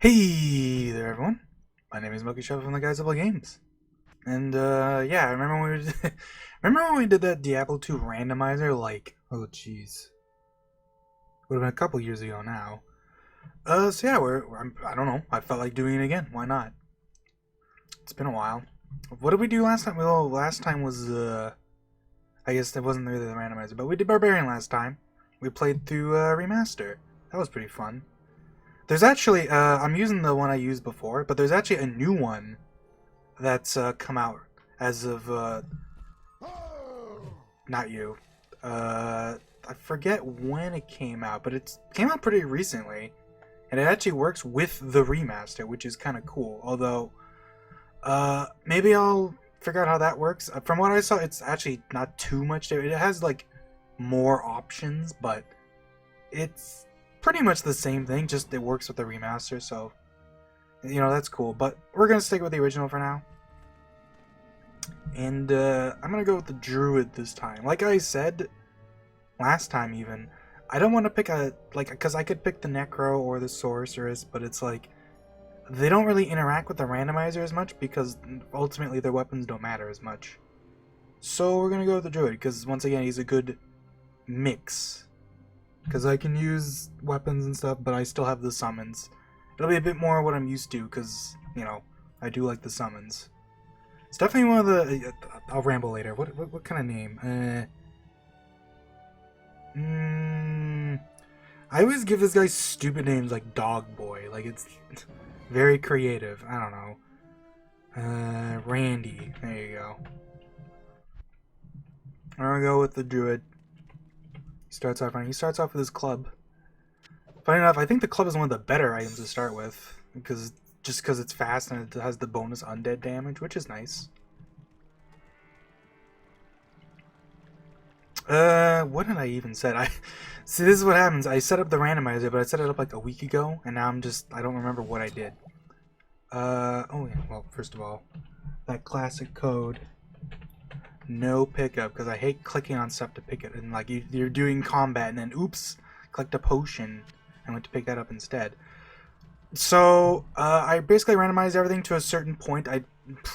Hey there, everyone. My name is Milky Shovel from the Guys That Play Games. And, yeah, I remember when we remember when we did that Diablo 2 randomizer, like, oh, jeez. Would have been a couple years ago now. So yeah, I don't know. I felt like doing it again. Why not? It's been a while. What did we do last time? Well, last time was, I guess it wasn't really the randomizer, but we did Barbarian last time. We played through, Remaster. That was pretty fun. There's actually, I'm using the one I used before, but there's actually a new one that's come out as of not you. I forget when it came out, but it came out pretty recently, and it actually works with the remaster, which is kind of cool. Although, maybe I'll figure out how that works. From what I saw, it's actually not too much. It has like more options, but it's pretty much the same thing. Just it works with the remaster, so that's cool. But we're gonna stick with the original for now. And I'm gonna go with the druid this time. Like I said last time, even I don't want to pick because I could pick the necro or the sorceress, but it's like they don't really interact with the randomizer as much because ultimately their weapons don't matter as much. So we're gonna go with the druid because once again he's a good mix. Because I can use weapons and stuff, but I still have the summons. It'll be a bit more what I'm used to because I do like the summons. It's definitely one of the. I'll ramble later. What kind of name? I always give this guy stupid names like Dog Boy. Like it's very creative. I don't know. Randy. There you go. I'm gonna go with the druid. He starts off with his club. Funny enough, I think the club is one of the better items to start with because it's fast and it has the bonus undead damage, which is nice. What did I even said? See, this is what happens. I set up the randomizer, but I set it up like a week ago, and now I don't remember what I did. Oh yeah. Well, first of all, that classic code. No pickup, because I hate clicking on stuff to pick it, and like you're doing combat, and then oops, clicked a potion. I went to pick that up instead. So I basically randomized everything to a certain point. I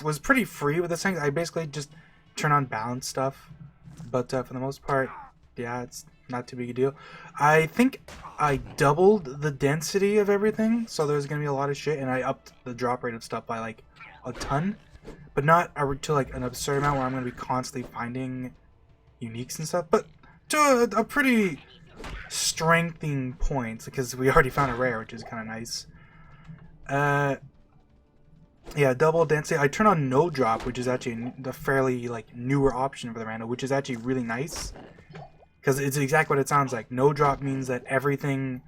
was pretty free with this thing. I basically just turn on balance stuff, but for the most part, yeah, it's not too big a deal. I think I doubled the density of everything, so there's gonna be a lot of shit, and I upped the drop rate of stuff by like a ton, but not to like an absurd amount where I'm gonna be constantly finding uniques and stuff, but to a pretty strengthening point because we already found a rare, which is kind of nice. Yeah, double density. I turn on no drop, which is actually the fairly like newer option for the random, which is actually really nice because it's exactly what it sounds like. No drop means that everything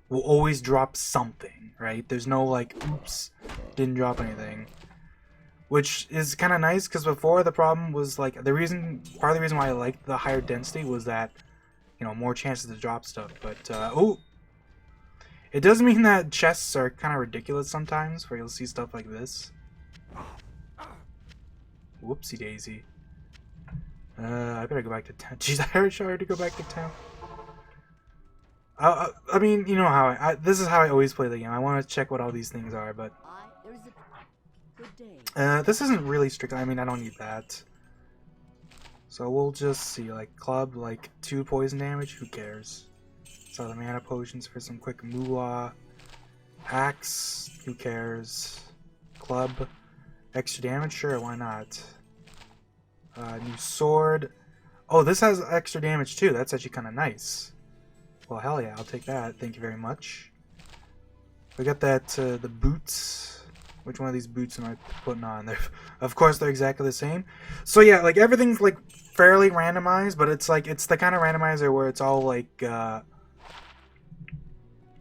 will always drop something, right? There's no like, oops, didn't drop anything, which is kind of nice because before the problem was like part of the reason why I liked the higher density was that more chances to drop stuff. But oh. It does mean that chests are kind of ridiculous sometimes, where you'll see stuff like this. Whoopsie daisy. I better go back to town. Jeez, I already go back to town. I mean, you know how this is how I always play the game. I want to check what all these things are, but this isn't really strict. I mean, I don't need that. So we'll just see, like club, like 2 poison damage. Who cares? So the mana potions for some quick moolah. Axe, who cares? Club, extra damage, sure, why not? New sword. Oh, this has extra damage too. That's actually kind of nice. Well, hell yeah, I'll take that. Thank you very much. We got that the boots. Which one of these boots am I putting on? Of course, they're exactly the same. So yeah, like everything's like fairly randomized, but it's the kind of randomizer where it's all like.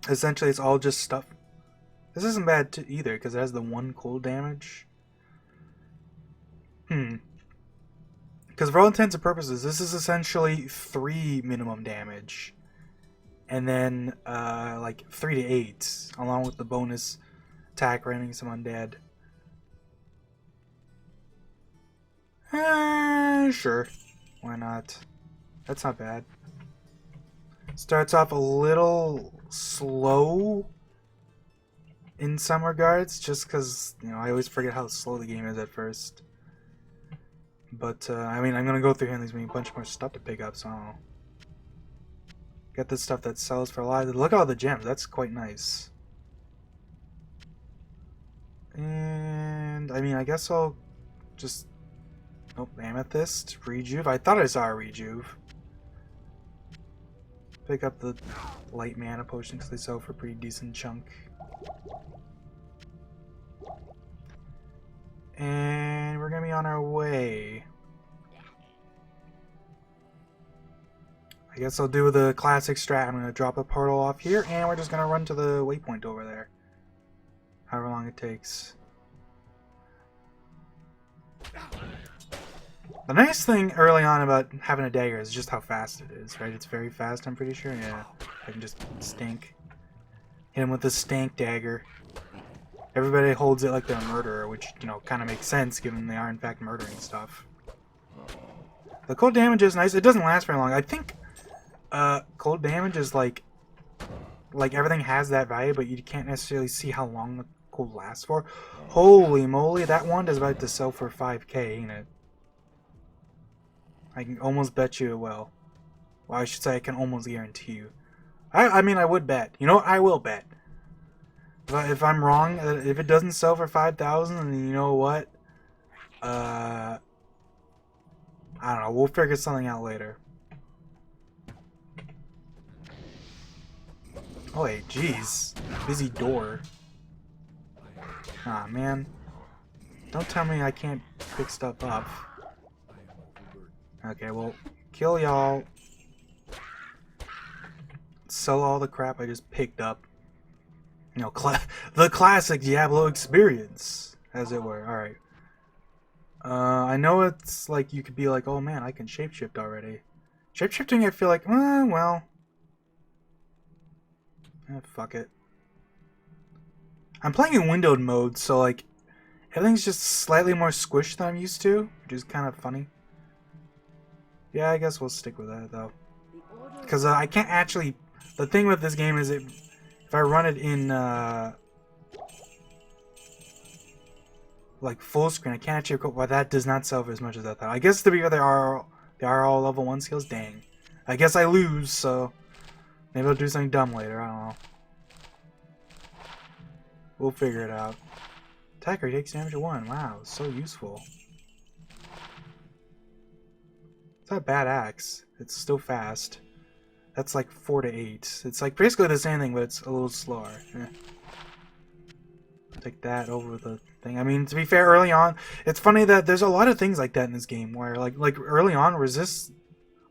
Essentially, it's all just stuff. This isn't bad either, because it has the 1 cold damage. Because for all intents and purposes, this is essentially 3 minimum damage. And then, like, 3 to 8, along with the bonus attack ramming some undead. Sure. Why not? That's not bad. Starts off a little slow in some regards, just because, you know, I always forget how slow the game is at first. But, I mean, I'm gonna go through here and there's gonna be a bunch more stuff to pick up, so I don't know. Get this stuff that sells for a lot. Look at all the gems, that's quite nice. And, I mean, I guess I'll just... Oh, amethyst, rejuve. I thought I saw a rejuve. Pick up the light mana potion because they sell for a pretty decent chunk. And we're gonna be on our way. I guess I'll do the classic strat. I'm gonna drop a portal off here and we're just gonna run to the waypoint over there. However long it takes. The nice thing early on about having a dagger is just how fast it is, right? It's very fast, I'm pretty sure. Yeah, I can just stink. Hit him with the stank dagger. Everybody holds it like they're a murderer, which, you know, kind of makes sense given they are in fact murdering stuff. The cold damage is nice. It doesn't last very long. I think cold damage is like everything has that value, but you can't necessarily see how long the cold lasts for. Holy moly, that one is about to sell for 5k, ain't it? I can almost bet you it will. Well, I should say I can almost guarantee you. I mean, I would bet. You know what? I will bet. If I'm wrong, if it doesn't sell for 5,000, then you know what? I don't know. We'll figure something out later. Oh, wait, jeez. Busy door. Aw, man. Don't tell me I can't pick stuff up. Okay, well, kill y'all. Sell all the crap I just picked up. You know, the classic Diablo experience, as it were. Alright. I know it's like you could be like, oh man, I can shapeshift already. Shapeshifting, I feel like, well. Fuck it. I'm playing in windowed mode, so like, everything's just slightly more squished than I'm used to, which is kind of funny. Yeah, I guess we'll stick with that, though. Because I can't actually... The thing with this game is if I run it in, like, full screen, I can't actually... Well, that does not sell for as much as I thought. I guess to be fair, they are all level 1 skills. Dang. I guess I lose, so... Maybe I'll do something dumb later, I don't know. We'll figure it out. Attacker takes damage at 1. Wow, so useful. It's not a bad axe. It's still fast. That's like 4 to 8. It's like basically the same thing, but it's a little slower. Take that over the thing. I mean, to be fair, early on, it's funny that there's a lot of things like that in this game where, like early on, resists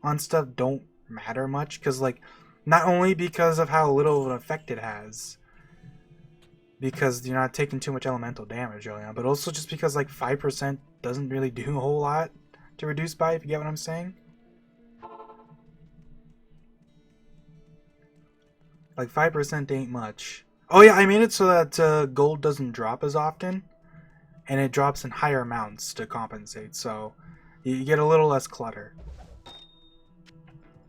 on stuff don't matter much because, like, not only because of how little of an effect it has, because you're not taking too much elemental damage early on, but also just because like 5% doesn't really do a whole lot to reduce by, if you get what I'm saying. Like 5% ain't much. Oh yeah, I made it so that gold doesn't drop as often, and it drops in higher amounts to compensate, so you get a little less clutter.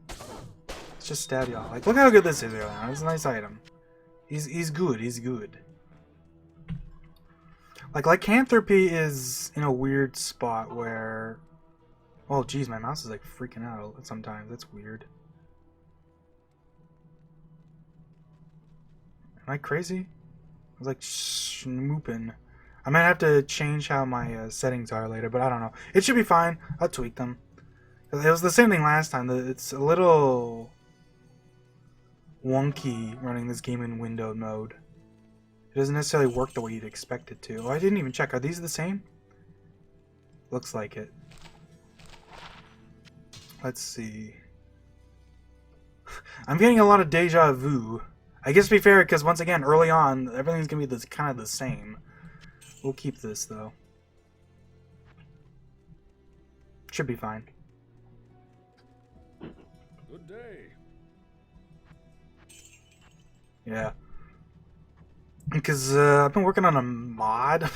Let's just stab y'all. Like, look how good this is early on. It's a nice item. He's good. He's good. Like, lycanthropy is in a weird spot where... Oh, geez, my mouse is, like, freaking out sometimes. That's weird. Am I crazy? I was, like, schmooping. I might have to change how my settings are later, but I don't know. It should be fine. I'll tweak them. It was the same thing last time. It's a little wonky running this game in windowed mode. It doesn't necessarily work the way you'd expect it to. Oh, I didn't even check. Are these the same? Looks like it. Let's see. I'm getting a lot of deja vu. I guess to be fair, because once again, early on, everything's going to be kind of the same. We'll keep this, though. Should be fine. Good day. Yeah. Because I've been working on a mod.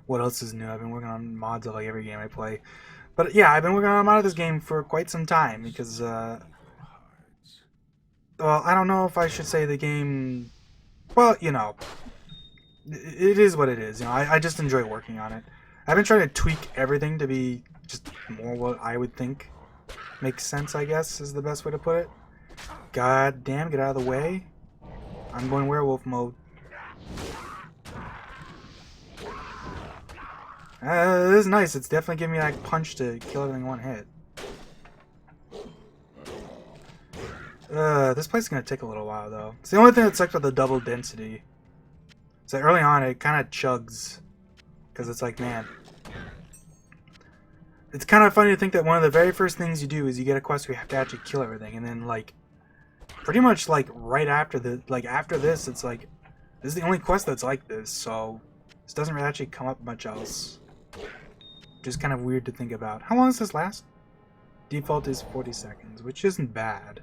What else is new? I've been working on mods of like every game I play. But yeah, I've been working on a mod of this game for quite some time because, well, I don't know if I should say the game... Well, you know, it is what it is. You know, I just enjoy working on it. I've been trying to tweak everything to be just more what I would think makes sense, I guess, is the best way to put it. God damn, get out of the way. I'm going werewolf mode. This is nice. It's definitely giving me that punch to kill everything in one hit. This place is going to take a little while, though. It's the only thing that sucks with the double density. So early on, it kind of chugs. Because it's like, man. It's kind of funny to think that one of the very first things you do is you get a quest where you have to actually kill everything. And then, like, pretty much, like, right after after this, it's like, this is the only quest that's like this. So, this doesn't really actually come up much else. Just kind of weird to think about. How long does this last? Default is 40 seconds, which isn't bad.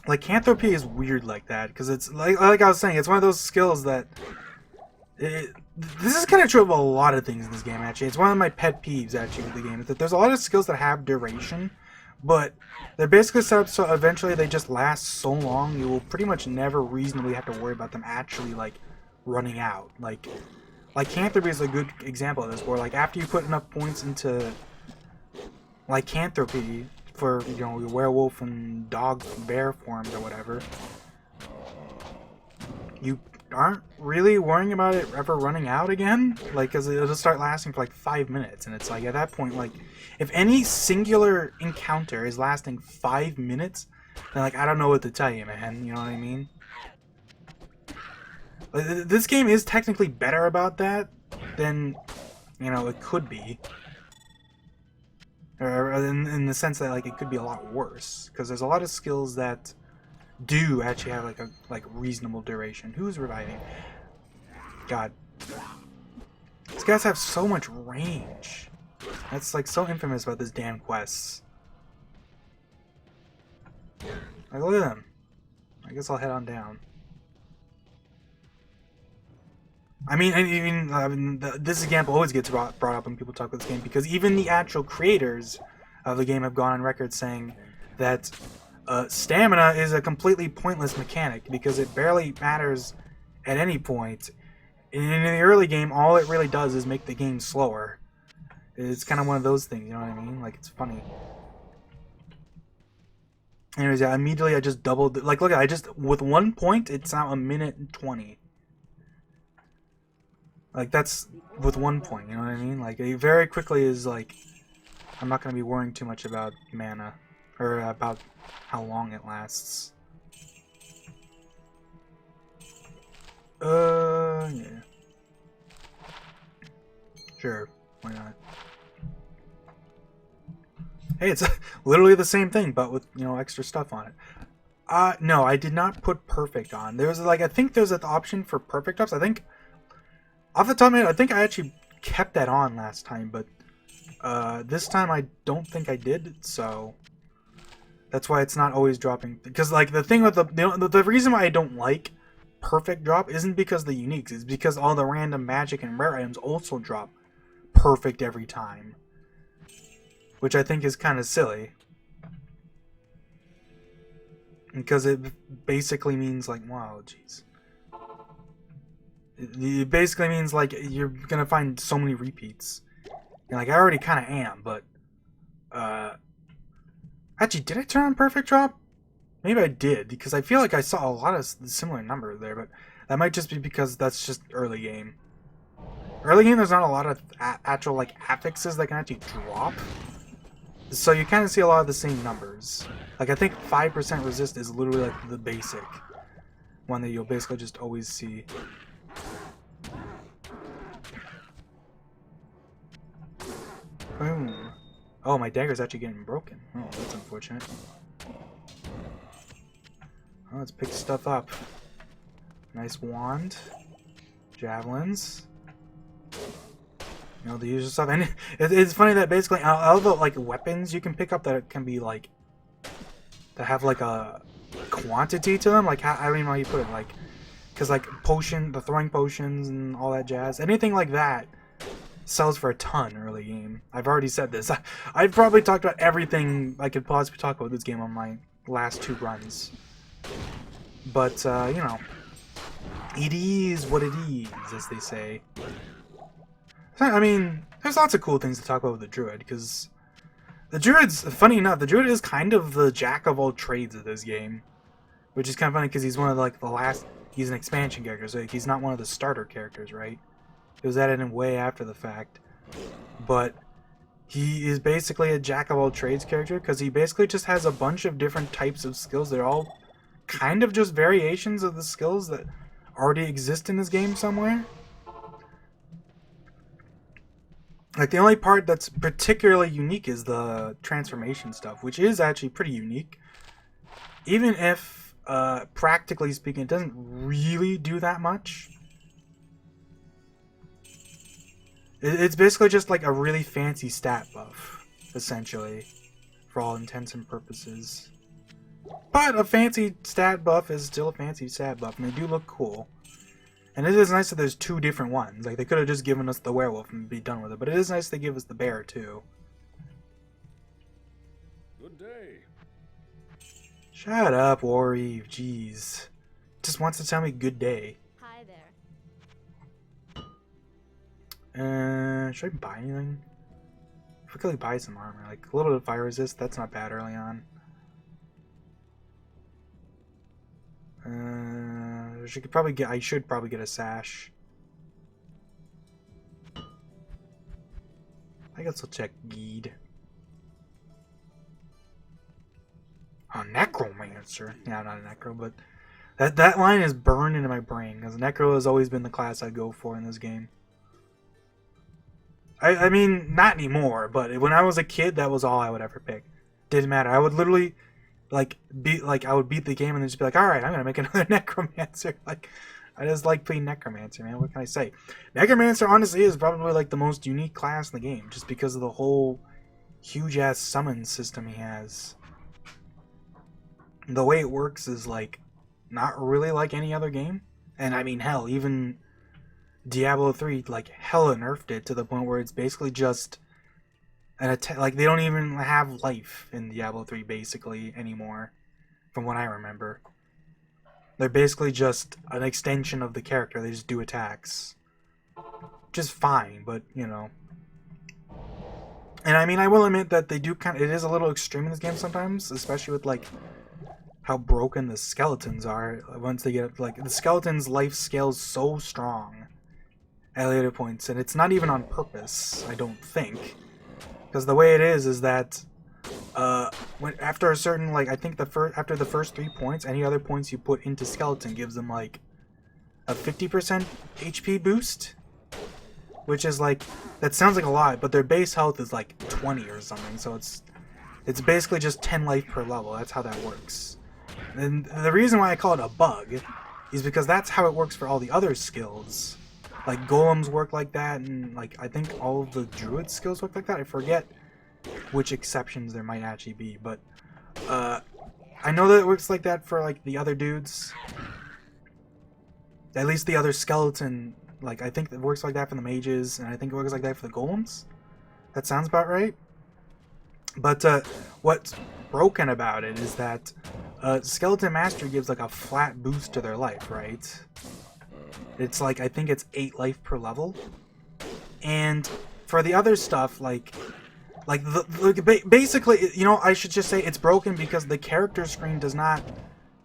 Lycanthropy is weird like that, because it's, like I was saying, it's one of those skills that... this is kind of true of a lot of things in this game, actually. It's one of my pet peeves, actually, with the game. That there's a lot of skills that have duration, but they're basically set up so eventually they just last so long, you will pretty much never reasonably have to worry about them actually, like, running out. Lycanthropy is a good example of this, where, like, after you put enough points into lycanthropy for, you know, your werewolf and dog bear forms or whatever, you aren't really worrying about it ever running out again, like, because it'll start lasting for like 5 minutes, and it's like, at that point, like, if any singular encounter is lasting 5 minutes, then, like, I don't know what to tell you, man, you know what I mean? This game is technically better about that than, you know, it could be. Or in the sense that, like, it could be a lot worse, because there's a lot of skills that do actually have like a reasonable duration. Who's reviving? God, these guys have so much range. That's like so infamous about this damn quest. Like, look at them. I guess I'll head on down. I mean, this example always gets brought up when people talk about this game, because even the actual creators of the game have gone on record saying that stamina is a completely pointless mechanic because it barely matters at any point. In the early game, all it really does is make the game slower. It's kind of one of those things, you know what I mean? Like, it's funny. Anyways, yeah, immediately I just doubled. Like, look, with 1 point, it's now 1:20. Like, that's with 1 point, you know what I mean? Like, it very quickly is like, I'm not going to be worrying too much about mana, or about how long it lasts. Yeah. Sure, why not? Hey, it's literally the same thing, but with, you know, extra stuff on it. No, I did not put perfect on. There's, like, I think there's an option for perfect ups. I think, off the top of my head, I think I actually kept that on last time, but this time I don't think I did, so that's why it's not always dropping. Because, like, the thing with the reason why I don't like perfect drop isn't because the uniques, it's because all the random magic and rare items also drop perfect every time, which I think is kind of silly, because it basically means, like, wow, jeez. It basically means, like, you're gonna find so many repeats. And, like, I already kind of am, but actually, did I turn on perfect drop? Maybe I did, because I feel like I saw a lot of similar numbers there, but that might just be because that's just early game. Early game, there's not a lot of actual, like, affixes that can actually drop, so you kind of see a lot of the same numbers. Like, I think 5% resist is literally, like, the basic one that you'll basically just always see. Boom. Oh, my dagger's actually getting broken. Oh, that's unfortunate. Oh, let's pick stuff up. Nice wand. Javelins. You know, the usual stuff. And it's funny that basically all the, like, weapons you can pick up that can be, like, that have, like, a quantity to them. Like, I don't even know how you put it. Like, because, like, the throwing potions and all that jazz. Anything like that sells for a ton early game. I've already said this. I've probably talked about everything I could possibly talk about this game on my last 2 runs. But, you know, it is what it is, as they say. I mean, there's lots of cool things to talk about with the Druid, because the Druid's, funny enough, the Druid is kind of the jack of all trades of this game. Which is kind of funny, because he's one of, like, the last, he's an expansion character, so he's not one of the starter characters, right? It was added in way after the fact. But he is basically a jack of all trades character, because he basically just has a bunch of different types of skills. They're all kind of just variations of the skills that already exist in this game somewhere. Like, the only part that's particularly unique is the transformation stuff, which is actually pretty unique. Even if, practically speaking, it doesn't really do that much. It's basically just like a really fancy stat buff, essentially, for all intents and purposes. But a fancy stat buff is still a fancy stat buff, and they do look cool. And it is nice that there's two different ones. Like, they could have just given us the werewolf and be done with it, but it is nice they give us the bear, too. Good day. Shut up, Warreeve. Jeez. Just wants to tell me good day. Hi there. Should I buy anything? Quickly buy some armor. Like, a little bit of fire resist, that's not bad early on. I should probably get a sash. I guess I'll check Geed. A necromancer. Yeah, I'm not a necro, but that line is burned into my brain, because necro has always been the class I go for in this game. I mean, not anymore, but when I was a kid, that was all I would ever pick. Didn't matter. I would literally I would beat the game and then just be like, alright, I'm gonna make another necromancer. Like, I just like playing necromancer, man. What can I say? Necromancer, honestly, is probably like the most unique class in the game, just because of the whole huge ass summon system he has. The way it works is like not really like any other game. And I mean, hell, even Diablo 3 like hella nerfed it to the point where it's basically just an attack. Like, they don't even have life in Diablo 3 basically anymore, from what I remember. They're basically just an extension of the character. They just do attacks, which is fine, but you know. And I mean, I will admit that they do it is a little extreme in this game sometimes, especially with like how broken the skeletons are once they get, like, the skeleton's life scales so strong at later points, and it's not even on purpose, I don't think. Because the way it is that after a certain, like, I think after the first 3 points, any other points you put into skeleton gives them like a 50% HP boost, which is like, that sounds like a lot, but their base health is like 20 or something, so it's basically just 10 life per level. That's how that works. And the reason why I call it a bug is because that's how it works for all the other skills. Like, golems work like that, and like I think all of the druid skills work like that. I forget which exceptions there might actually be, but I know that it works like that for like the other dudes. At least the other skeleton, like, I think it works like that for the mages, and I think it works like that for the golems. That sounds about right. But what's broken about it is that Skeleton Mastery gives like a flat boost to their life, right? It's like, I think it's 8 life per level. And for the other stuff, basically, you know, I should just say it's broken because the character screen does not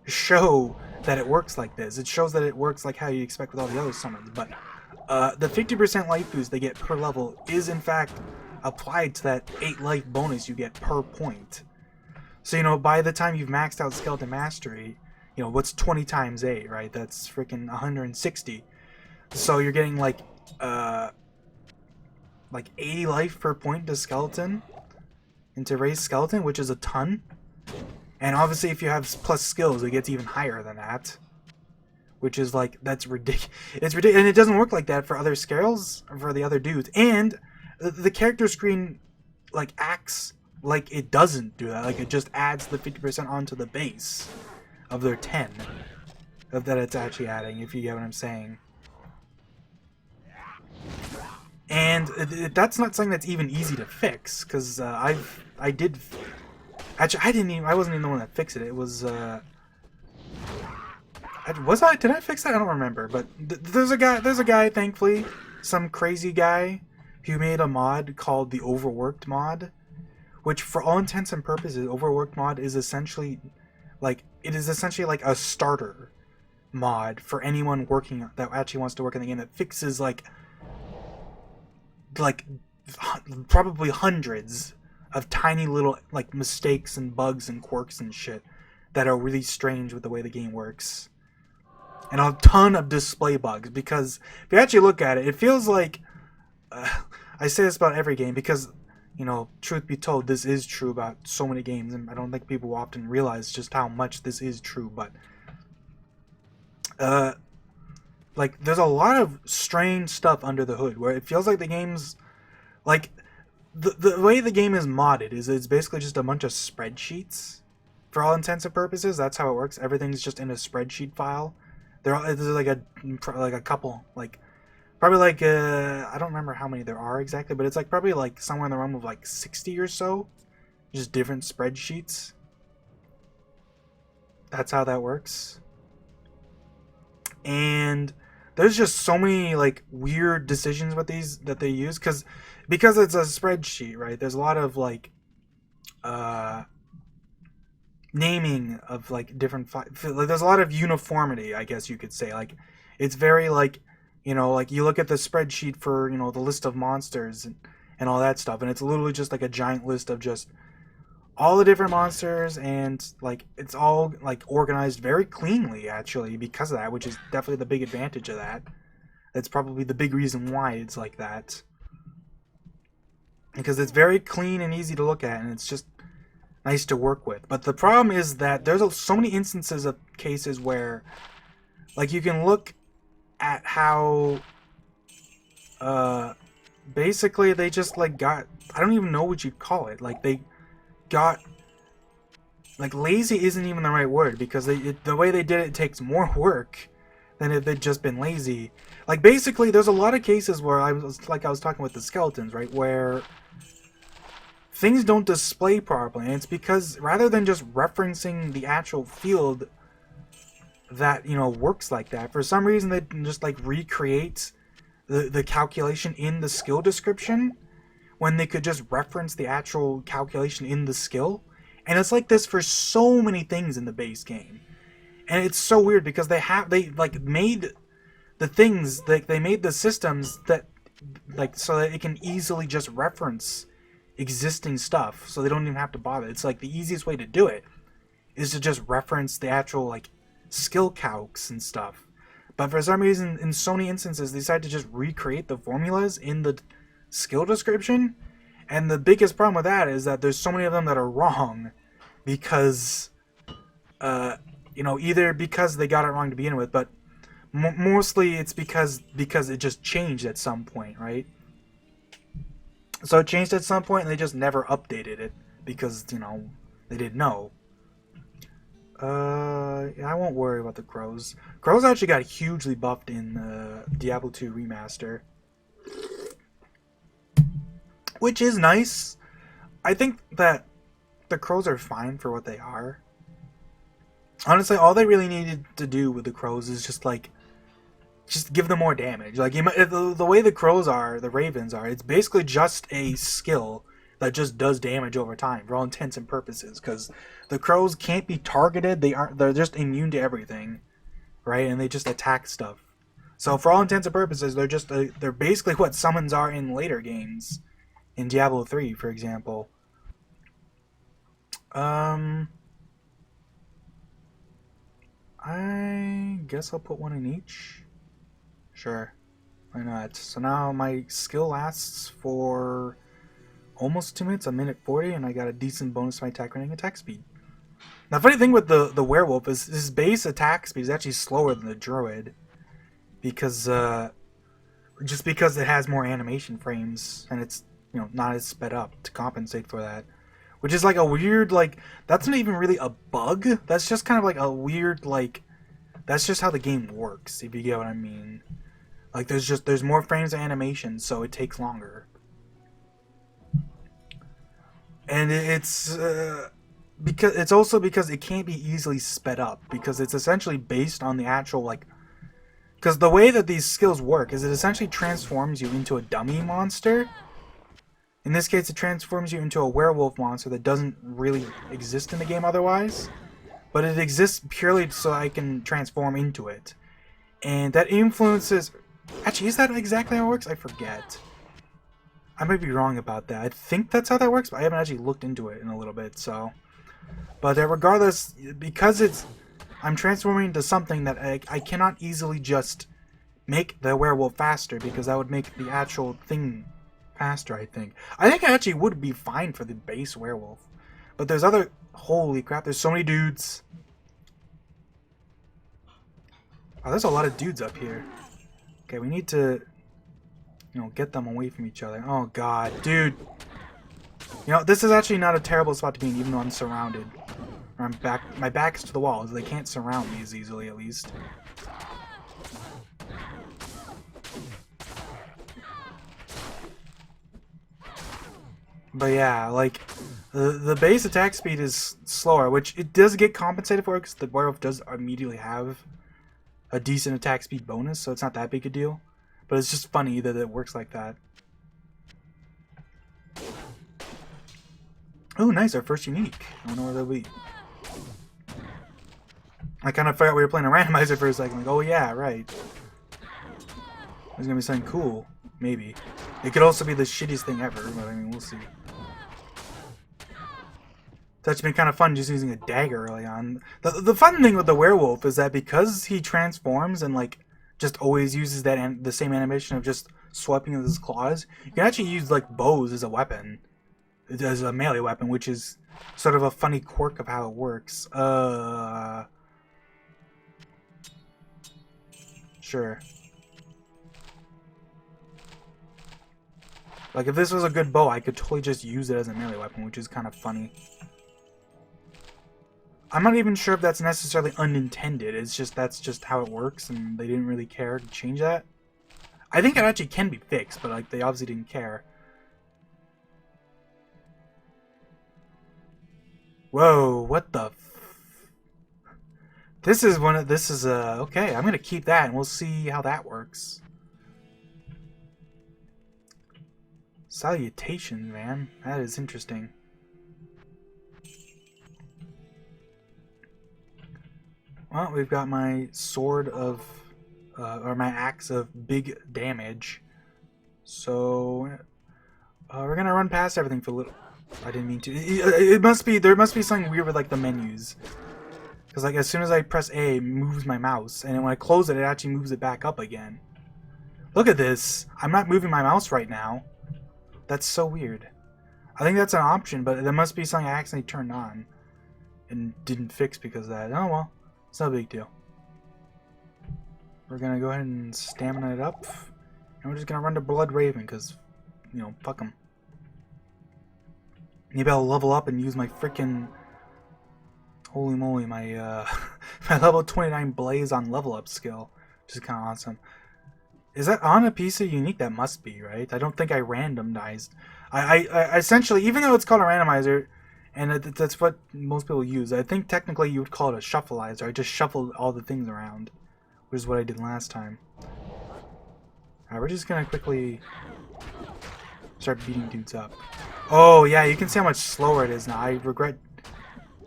show that it works like this. It shows that it works like how you expect with all the other summons. But the 50% life boost they get per level is in fact applied to that 8 life bonus you get per point. So, you know, by the time you've maxed out Skeleton Mastery, you know, what's 20 times 8, right? That's freaking 160. So you're getting like 80 life per point to Skeleton, into raise Skeleton, which is a ton. And obviously if you have plus skills, it gets even higher than that. Which is like, that's ridiculous. It's ridiculous, and it doesn't work like that for other scales, for the other dudes. And the character screen, like, acts like it doesn't do that. Like, it just adds the 50% onto the base of their 10 that it's actually adding, if you get what I'm saying. And that's not something that's even easy to fix, because I wasn't even the one that fixed it. It was Did I fix that? I don't remember. But there's a guy, thankfully, some crazy guy who made a mod called the Overworked mod, which for all intents and purposes, Overworked mod is essentially like a starter mod for anyone working that actually wants to work in the game that fixes like probably hundreds of tiny little like mistakes and bugs and quirks and shit that are really strange with the way the game works. And a ton of display bugs, because if you actually look at it, it feels like I say this about every game because, you know, truth be told, this is true about so many games, and I don't think people often realize just how much this is true. But like there's a lot of strange stuff under the hood where it feels like the game's like the way the game is modded is it's basically just a bunch of spreadsheets. For all intents and purposes, that's how it works. Everything's just in a spreadsheet file. There's like a couple, like probably like I don't remember how many there are exactly, but it's like probably like somewhere in the realm of like 60 or so, just different spreadsheets. That's how that works. And there's just so many like weird decisions with these that they use because it's a spreadsheet, right? There's a lot of like naming of like different like there's a lot of uniformity, I guess you could say. Like it's very like, you know, like you look at the spreadsheet for, you know, the list of monsters and all that stuff, and it's literally just like a giant list of just all the different monsters, and like it's all like organized very cleanly actually because of that, which is definitely the big advantage of that. That's probably the big reason why it's like that, because it's very clean and easy to look at, and it's just nice to work with. But the problem is that there's so many instances of cases where like you can look at how basically they just like got, I don't even know what you'd call it, like they got like lazy isn't even the right word, because the way they did it takes more work than if they'd just been lazy. Like basically there's a lot of cases where I was talking with the skeletons, right, where things don't display properly, and it's because rather than just referencing the actual field that, you know, works like that, for some reason they just like recreate the calculation in the skill description when they could just reference the actual calculation in the skill. And it's like this for so many things in the base game, and it's so weird because they like made the things, like they made the systems that like so that it can easily just reference existing stuff, so they don't even have to bother. It's like the easiest way to do it is to just reference the actual like skill calcs and stuff. But for some reason, in so many instances, they decide to just recreate the formulas in the skill description. And the biggest problem with that is that there's so many of them that are wrong because, you know, either because they got it wrong to begin with, but mostly it's because it just changed at some point, right? So it changed at some point and they just never updated it because, you know, they didn't know. I won't worry about the crows. Crows actually got hugely buffed in Diablo 2 Remaster, which is nice. I think that the crows are fine for what they are. Honestly, all they really needed to do with the crows is just give them more damage. Like the way the crows are, the ravens are, it's basically just a skill that just does damage over time for all intents and purposes, because the crows can't be targeted. They're just immune to everything, right? And they just attack stuff. So for all intents and purposes, they're basically what summons are in later games, in Diablo 3, for example. I guess I'll put one in each. Sure, why not? So now my skill lasts for almost 2 minutes, 1:40, and I got a decent bonus to my attack range and attack speed. Now, the funny thing with the werewolf is his base attack speed is actually slower than the druid, because just because it has more animation frames and it's, you know, not as sped up to compensate for that, which is like a weird, like, that's not even really a bug. That's just kind of like a weird, like, that's just how the game works, if you get what I mean. Like there's more frames of animation, so it takes longer. And it's because it's also because it can't be easily sped up because it's essentially based on the actual like. Because the way that these skills work is it essentially transforms you into a dummy monster. In this case, it transforms you into a werewolf monster that doesn't really exist in the game otherwise. But it exists purely so I can transform into it. And that influences... Actually, is that exactly how it works? I forget. I might be wrong about that. I think that's how that works, but I haven't actually looked into it in a little bit, so... But regardless, because it's... I'm transforming into something that I cannot easily just make the werewolf faster, because that would make the actual thing faster, I think. I think it actually would be fine for the base werewolf. But there's other... Holy crap, there's so many dudes. Oh, there's a lot of dudes up here. Okay, we need to... You know, get them away from each other. Oh god, dude. You know, this is actually not a terrible spot to be in, even though I'm surrounded. Or my back is to the wall, so they can't surround me as easily, at least. But yeah, like, the base attack speed is slower, which it does get compensated for, because the werewolf does immediately have a decent attack speed bonus, so it's not that big a deal. But it's just funny that it works like that. Oh, nice, our first unique. I don't know where they'll be. I kind of forgot we were playing a randomizer for a second. Like, oh yeah, right. There's gonna be something cool. Maybe. It could also be the shittiest thing ever, but I mean, we'll see. It's actually been kind of fun just using a dagger early on. The fun thing with the werewolf is that because he transforms and, like, just always uses that the same animation of just swiping with his claws, you can actually use, like, bows as a weapon. As a melee weapon, which is sort of a funny quirk of how it works. Sure. Like, if this was a good bow, I could totally just use it as a melee weapon, which is kind of funny. I'm not even sure if that's necessarily unintended. It's just that's just how it works, and they didn't really care to change that. I think it actually can be fixed, but like they obviously didn't care. Whoa! What the? This is one of okay. I'm gonna keep that, and we'll see how that works. Salutations, man. That is interesting. Well, we've got my sword of, or my axe of big damage. So, we're gonna run past everything for a little. I didn't mean to. It must be, there must be something weird with like the menus. Because like as soon as I press A, it moves my mouse. And then when I close it, it actually moves it back up again. Look at this. I'm not moving my mouse right now. That's so weird. I think that's an option, but there must be something I accidentally turned on. And didn't fix because of that. Oh well. It's no big deal. We're gonna go ahead and stamina it up. And we're just gonna run to Blood Raven because, you know, fuck him. Maybe I'll level up and use my freaking... Holy moly, my my level 29 Blaze on level up skill. Which is kind of awesome. Is that on a piece of unique? That must be, right? I don't think I randomized. I essentially, even though it's called a randomizer, and that's what most people use, I think technically you would call it a shuffleizer. I just shuffled all the things around, which is what I did last time. Alright, we're just gonna quickly start beating dudes up. Oh yeah, you can see how much slower it is now. I regret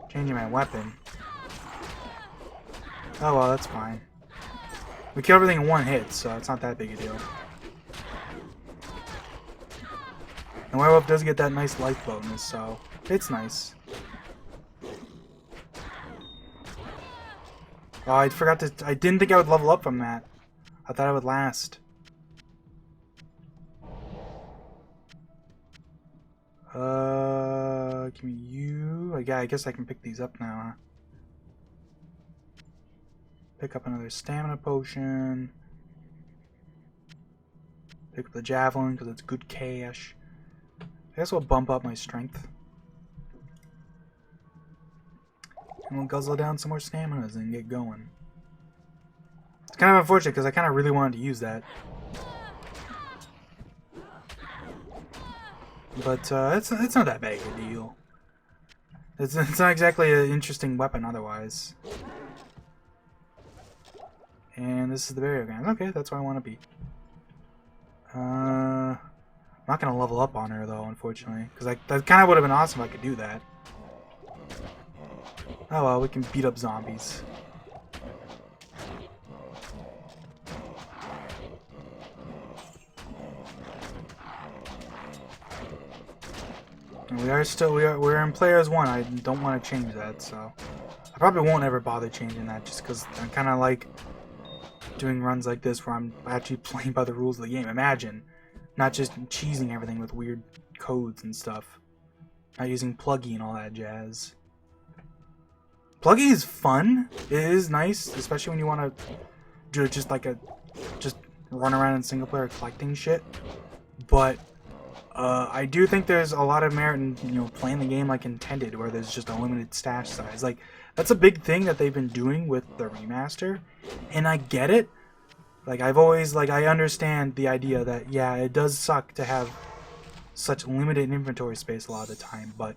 changing my weapon. Oh well, that's fine. We kill everything in one hit, so it's not that big a deal. And werewolf does get that nice life bonus, so it's nice. Oh, I forgot to... I didn't think I would level up from that. I thought I would last. Give me you... Yeah, I guess I can pick these up now, huh? Pick up another stamina potion. Pick up the javelin because it's good cash. I guess we'll bump up my strength. And we'll guzzle down some more staminas and get going. It's kind of unfortunate because I kind of really wanted to use that. But it's not that big a deal. It's not exactly an interesting weapon otherwise. And this is the barrier ground. Okay, that's where I want to be. I'm not gonna level up on her though, unfortunately, because that kind of would have been awesome if I could do that. Oh well, we can beat up zombies. And we're in player as 1. I don't want to change that, so I probably won't ever bother changing that, just because I kind of like doing runs like this where I'm actually playing by the rules of the game. Imagine not just cheesing everything with weird codes and stuff. Not using pluggy and all that jazz. Pluggy is fun. It is nice, especially when you want to do just like just run around in single player collecting shit. But I do think there's a lot of merit in playing the game like intended, where there's just a limited stash size. Like that's a big thing that they've been doing with the remaster, and I get it. Like I understand the idea that yeah, it does suck to have such limited inventory space a lot of the time, but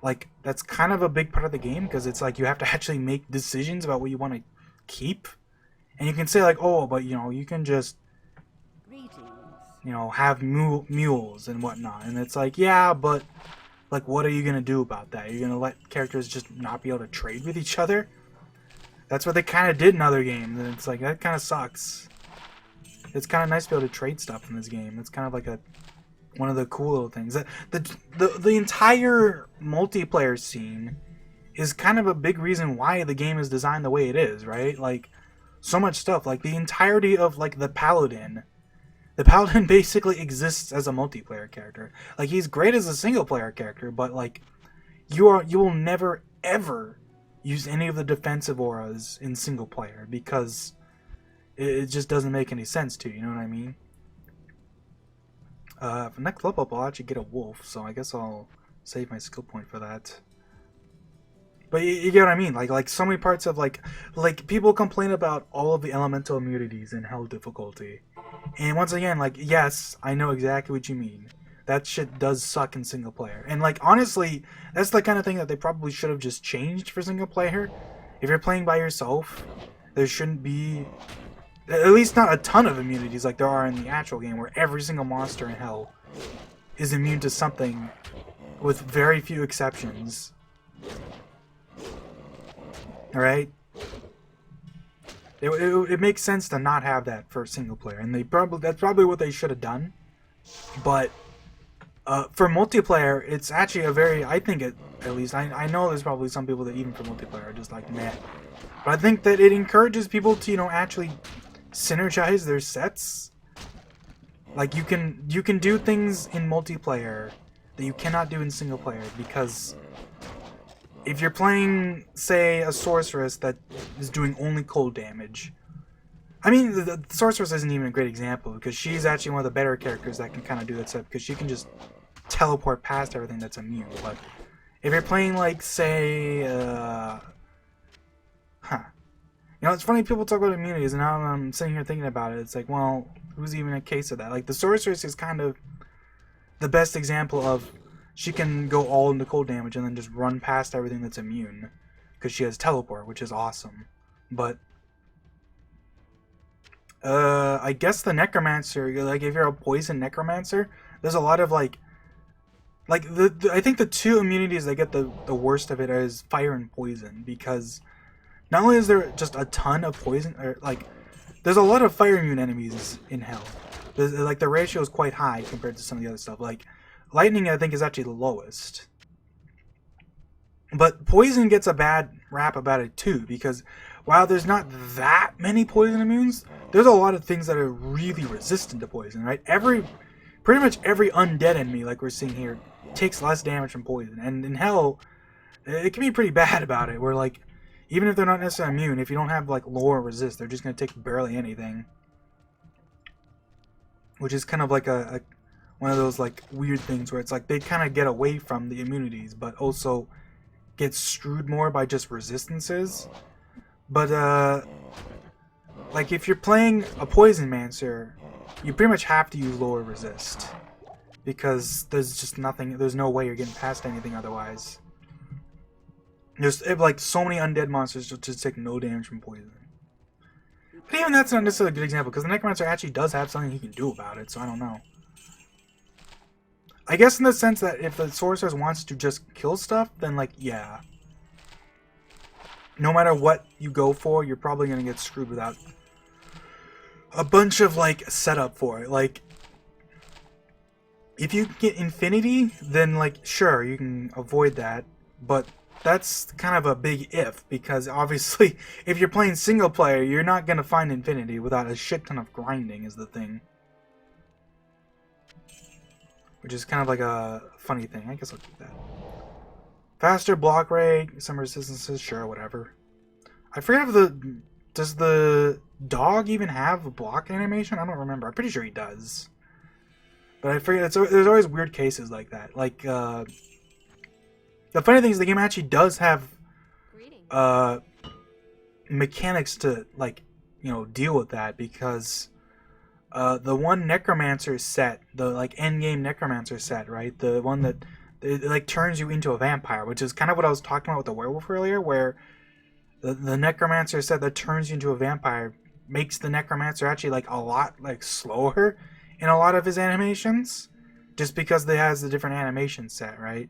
like that's kind of a big part of the game, because it's like you have to actually make decisions about what you want to keep, and you can say like, oh, but you can just have mules and whatnot, and it's like, yeah, but like what are you gonna do about that? You're gonna let characters just not be able to trade with each other? That's what they kind of did in other games, and it's like that kind of sucks. It's kind of nice to be able to trade stuff in this game. It's kind of like one of the cool little things. The entire multiplayer scene is kind of a big reason why the game is designed the way it is, right? Like so much stuff, like the entirety of like the Paladin. The Paladin basically exists as a multiplayer character. Like he's great as a single player character, but like you will never ever use any of the defensive auras in single player, because it just doesn't make any sense to you. You know what I mean? For next level up, I'll actually get a wolf, so I guess I'll save my skill point for that. But you get what I mean? Like so many parts of like people complain about all of the elemental immunities in hell difficulty, and once again, like yes, I know exactly what you mean. That shit does suck in single player, and like honestly, that's the kind of thing that they probably should have just changed for single player. If you're playing by yourself, there shouldn't be, at least not a ton of immunities like there are in the actual game, where every single monster in hell is immune to something, with very few exceptions. Alright? It makes sense to not have that for single player, and that's probably what they should have done. But for multiplayer, it's actually a very, I think it, at least, I know there's probably some people that even for multiplayer are just like meh. But I think that it encourages people to, actually synergize their sets. Like you can do things in multiplayer that you cannot do in single player, because if you're playing, say, a sorceress that is doing only cold damage, I mean, the sorceress isn't even a great example, because she's actually one of the better characters that can kind of do that stuff, because she can just teleport past everything that's immune. But if you're playing, like, say, it's funny people talk about immunities, and now I'm sitting here thinking about it, it's like, well, who's even a case of that? Like, the sorceress is kind of the best example of she can go all into cold damage and then just run past everything that's immune, because she has teleport, which is awesome. But I guess the necromancer, like if you're a poison necromancer, there's a lot of like I think the two immunities that get the worst of it is fire and poison, because not only is there just a ton of poison, or like there's a lot of fire immune enemies in hell. Like the ratio is quite high compared to some of the other stuff. Like lightning, I think, is actually the lowest. But poison gets a bad rap about it too, because while there's not that many poison immunes, there's a lot of things that are really resistant to poison, right? Pretty much every undead enemy, like we're seeing here, takes less damage from poison. And in hell, it can be pretty bad about it, where like, even if they're not necessarily immune, if you don't have like lower resist, they're just going to take barely anything. Which is kind of like one of those like weird things where it's like they kind of get away from the immunities, but also get screwed more by just resistances. But like if you're playing a poison mancer, you pretty much have to use lower resist, because there's just nothing, there's no way you're getting past anything otherwise. There's like so many undead monsters just take no damage from poison. But even that's not necessarily a good example, because the Necromancer actually does have something he can do about it, so I don't know. I guess in the sense that if the Sorceress wants to just kill stuff, then like, yeah. No matter what you go for, you're probably going to get screwed without a bunch of like setup for it. Like, if you get Infinity, then like, sure, you can avoid that, but that's kind of a big if, because obviously if you're playing single player, you're not going to find Infinity without a shit ton of grinding is the thing. Which is kind of like a funny thing. I guess I'll keep that. Faster block rate, some resistances, sure, whatever. I forget if does the dog even have a block animation? I don't remember. I'm pretty sure he does. But I forget, there's always weird cases like that. Like, the funny thing is the game actually does have mechanics to, like, you know, deal with that, because the one Necromancer set, the like endgame Necromancer set, right? The one that it like turns you into a vampire, which is kind of what I was talking about with the werewolf earlier, where the Necromancer set that turns you into a vampire makes the Necromancer actually like a lot like slower in a lot of his animations, just because they has the different animation set, right?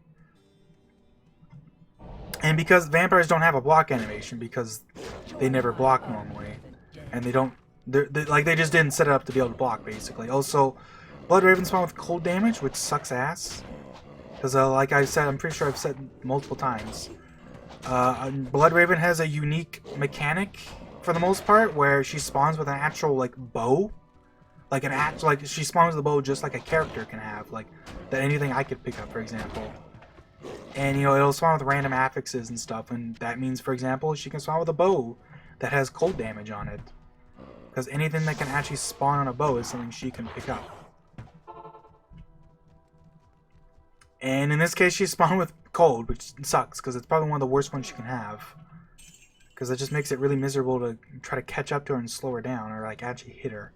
And because vampires don't have a block animation because they never block normally, and they don't, they just didn't set it up to be able to block basically. Also, Blood Raven spawn with cold damage, which sucks ass. Because like I said, I'm pretty sure I've said multiple times, Blood Raven has a unique mechanic for the most part, where she spawns with an actual like bow, like she spawns with a bow just like a character can have, like that anything I could pick up, for example. And, you know, it'll spawn with random affixes and stuff, and that means, for example, she can spawn with a bow that has cold damage on it. Because anything that can actually spawn on a bow is something she can pick up. And in this case, she spawned with cold, which sucks, because it's probably one of the worst ones she can have. Because it just makes it really miserable to try to catch up to her and slow her down, or, like, actually hit her.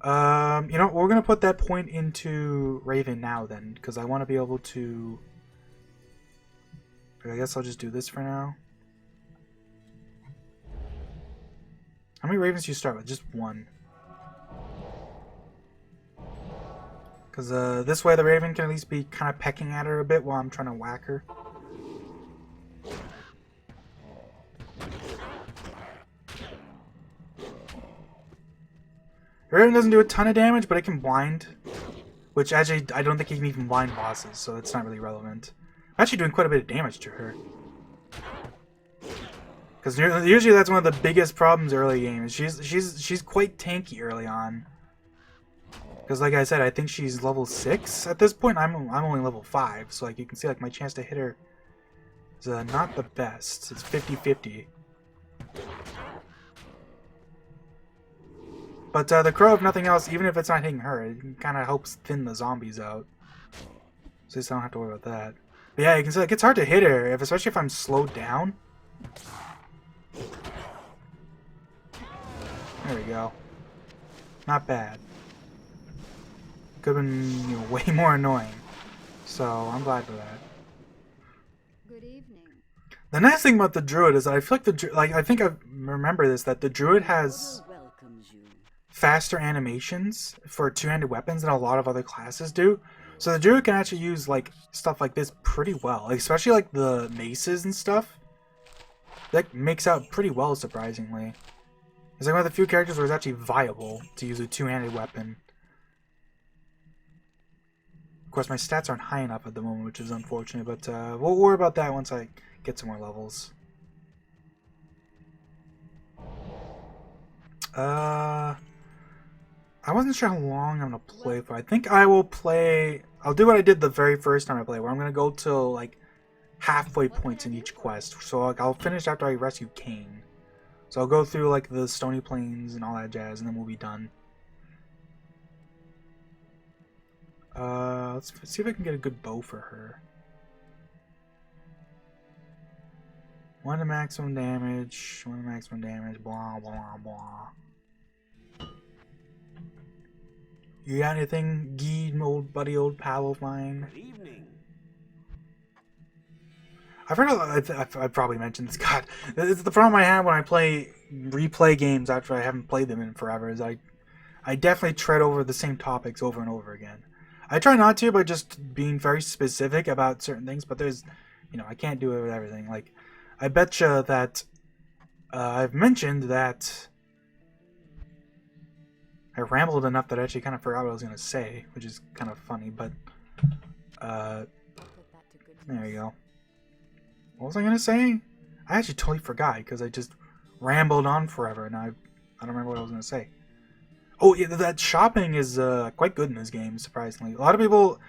You know, we're going to put that point into Raven now, then, because I want to be able to... I guess I'll just do this for now. How many ravens do you start with? Just one. Because this way the raven can at least be kind of pecking at her a bit while I'm trying to whack her. The raven doesn't do a ton of damage, but it can blind. Which actually, I don't think it can even blind bosses, so it's not really relevant. I'm actually doing quite a bit of damage to her. Because usually that's one of the biggest problems early game. She's quite tanky early on. Because like I said, I think she's level 6 at this point. I'm only level 5, so like you can see like my chance to hit her is not the best. It's 50-50. But the crow, if nothing else, even if it's not hitting her, it kind of helps thin the zombies out. So I don't have to worry about that. But yeah, you can see like it's hard to hit her, especially if I'm slowed down. There we go. Not bad. Could have been, you know, way more annoying. So I'm glad for that. Good evening. The nice thing about the druid is that I feel like I think I remember this, that the druid has faster animations for two-handed weapons than a lot of other classes do. So the druid can actually use like stuff like this pretty well, like, especially like the maces and stuff. That makes out pretty well, surprisingly. It's like one of the few characters where it's actually viable to use a two-handed weapon. Of course, my stats aren't high enough at the moment, which is unfortunate, but we'll worry about that once I get some more levels. I wasn't sure how long I'm going to play for. I think I will play... I'll do what I did the very first time I played, where I'm going to go till, like, halfway points in each quest. So, like, I'll finish after I rescue Cain. So I'll go through, like, the Stony Plains and all that jazz, and then we'll be done. Let's see if I can get a good bow for her. 1 to maximum damage, 1 to maximum damage, blah, blah, blah. You got anything, Guy, old buddy, old pal of mine? Good evening. I've heard. I've probably mentioned this. God, it's the problem I have when I replay games after I haven't played them in forever. Is I definitely tread over the same topics over and over again. I try not to by just being very specific about certain things, but there's, I can't do it with everything. Like, I betcha that I've mentioned that I rambled enough that I actually kind of forgot what I was going to say, which is kind of funny, but there you go. What was I going to say? I actually totally forgot because I just rambled on forever, and I don't remember what I was going to say. Oh, yeah, that shopping is quite good in this game, surprisingly. A lot of people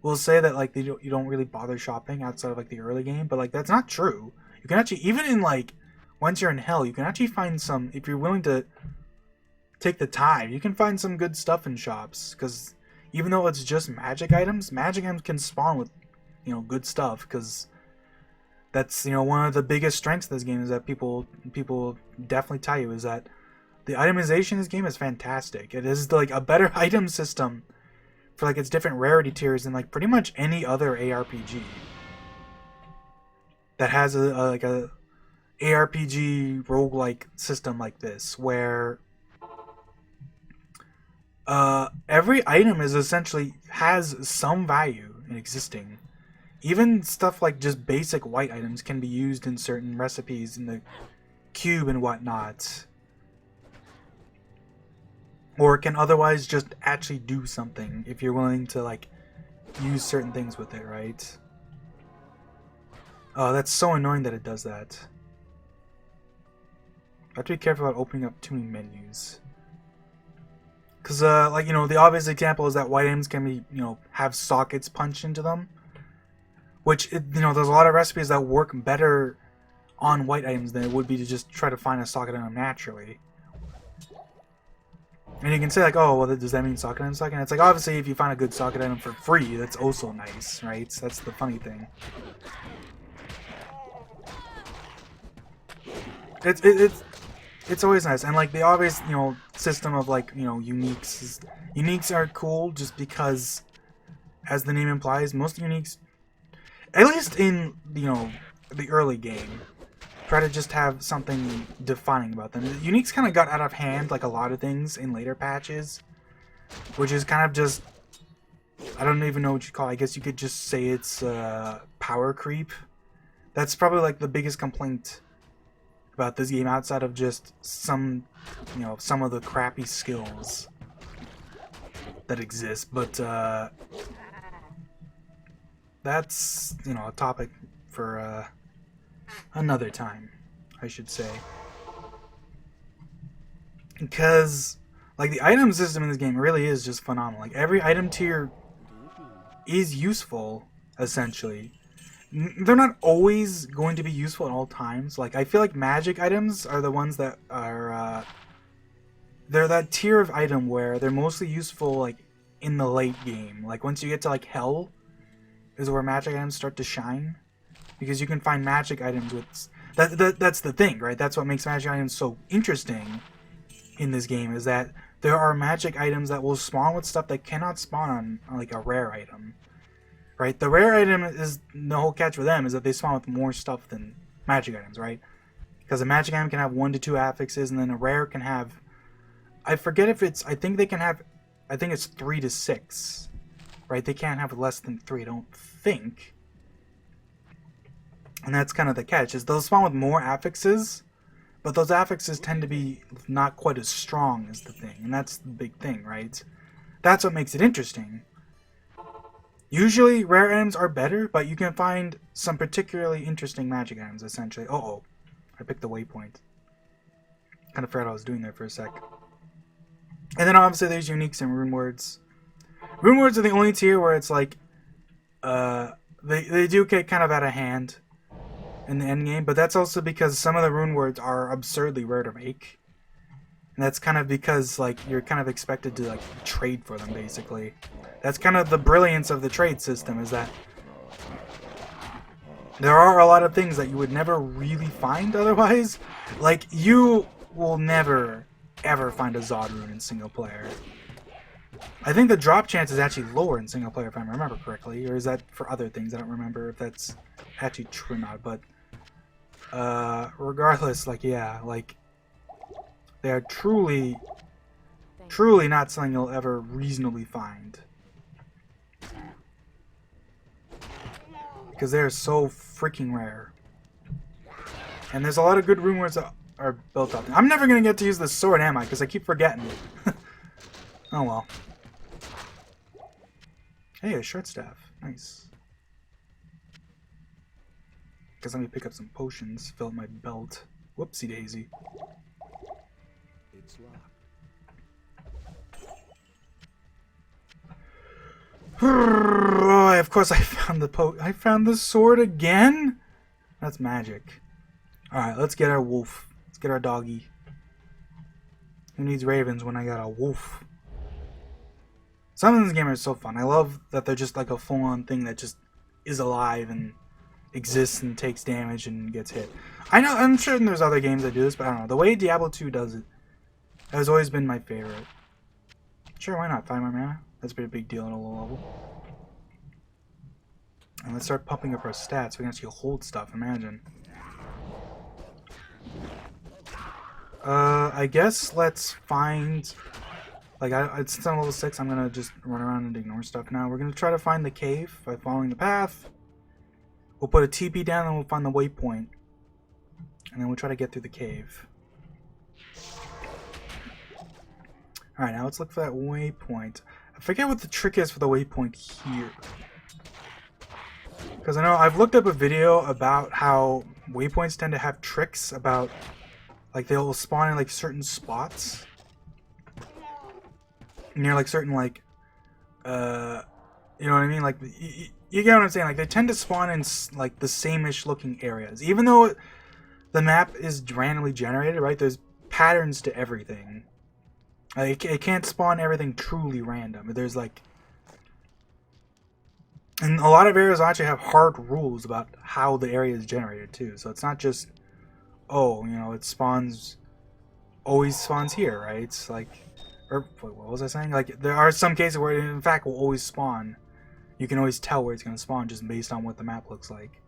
will say that like you don't really bother shopping outside of like the early game, but like that's not true. You can actually, even in like once you're in hell, you can actually find some, if you're willing to take the time, you can find some good stuff in shops. Because even though it's just magic items can spawn with good stuff. Because that's one of the biggest strengths of this game is that people definitely tell you is that the itemization in this game is fantastic. It is like a better item system for like its different rarity tiers than like pretty much any other ARPG that has a ARPG roguelike system like this, where every item is essentially has some value in existing. Even stuff like just basic white items can be used in certain recipes in the cube and whatnot. Or it can otherwise just actually do something if you're willing to like use certain things with it, right? Oh, that's so annoying that it does that. I have to be careful about opening up too many menus. Because, like, the obvious example is that white items can be, have sockets punched into them. Which, there's a lot of recipes that work better on white items than it would be to just try to find a socket in them naturally. And you can say, like, oh, well, does that mean socket item suck? And it's like, obviously, if you find a good socket item for free, that's also nice, right? So that's the funny thing. It's always nice. And, like, the obvious, system of, like, uniques. Uniques are cool just because, as the name implies, most uniques, at least in, the early game, try to just have something defining about them. The uniques kind of got out of hand, like a lot of things in later patches, which is kind of just, I don't even know what you call it. I guess you could just say it's power creep. That's probably like the biggest complaint about this game outside of just some of the crappy skills that exist. But that's, a topic for another time, I should say. Because, like, the item system in this game really is just phenomenal. Like, every item tier is useful, essentially. They're not always going to be useful at all times. Like, I feel like magic items are the ones that are, they're that tier of item where they're mostly useful, like, in the late game. Like, once you get to, like, hell, is where magic items start to shine. Because you can find magic items with... That's the thing, right? That's what makes magic items so interesting in this game, is that there are magic items that will spawn with stuff that cannot spawn on like, a rare item. Right? The rare item is... The whole catch for them is that they spawn with more stuff than magic items, right? Because a magic item can have 1 to 2 affixes, and then a rare can have... I forget if it's... I think they can have... I think it's 3 to 6. Right? They can't have less than 3, I don't think. And that's kind of the catch, is they'll spawn with more affixes, but those affixes tend to be not quite as strong as the thing. And that's the big thing, right? That's what makes it interesting. Usually, rare items are better, but you can find some particularly interesting magic items, essentially. Uh-oh. I picked the waypoint. Kind of forgot what I was doing there for a sec. And then obviously there's uniques and rune words. Rune words are the only tier where it's like, they do get kind of out of hand in the end game, but that's also because some of the rune words are absurdly rare to make. And that's kind of because, like, you're kind of expected to, like, trade for them, basically. That's kind of the brilliance of the trade system, is that there are a lot of things that you would never really find otherwise. Like, you will never, ever find a Zod rune in single player. I think the drop chance is actually lower in single player if I remember correctly, or is that for other things? I don't remember if that's actually true or not, but regardless, like, yeah, like, they are truly not something you'll ever reasonably find. Because they're so freaking rare. And there's a lot of good rumors that are built up. I'm never going to get to use this sword, am I? Because I keep forgetting. Oh well. Hey, a short staff. Nice. Guess let me pick up some potions, fill up my belt. Whoopsie daisy. It's locked. Oh, of course I found I found the sword again? That's magic. Alright, let's get our wolf. Let's get our doggy. Who needs ravens when I got a wolf? Some of these games are so fun. I love that they're just like a full-on thing that just is alive and exists and takes damage and gets hit. I'm sure there's other games that do this, but I don't know. The way Diablo 2 does it has always been my favorite. Sure, why not? 5 more mana? That's a pretty big deal at a low level. And let's start pumping up our stats. We can actually hold stuff, imagine. I guess let's find... Like, since I'm level 6, I'm gonna just run around and ignore stuff now. We're gonna try to find the cave by following the path. We'll put a TP down and we'll find the waypoint. And then we'll try to get through the cave. Alright, now let's look for that waypoint. I forget what the trick is for the waypoint here. Because I know I've looked up a video about how waypoints tend to have tricks about, like, they'll spawn in, like, certain spots. Near, like, certain, like, you know what I mean? Like, you get what I'm saying? Like, they tend to spawn in, like, the same-ish looking areas. Even though the map is randomly generated, right? There's patterns to everything. Like, it can't spawn everything truly random. There's, like... And a lot of areas actually have hard rules about how the area is generated, too. So it's not just, oh, you know, it always spawns here, right? It's like... Or, wait, what was I saying? Like, there are some cases where it, in fact, will always spawn. You can always tell where it's going to spawn just based on what the map looks like.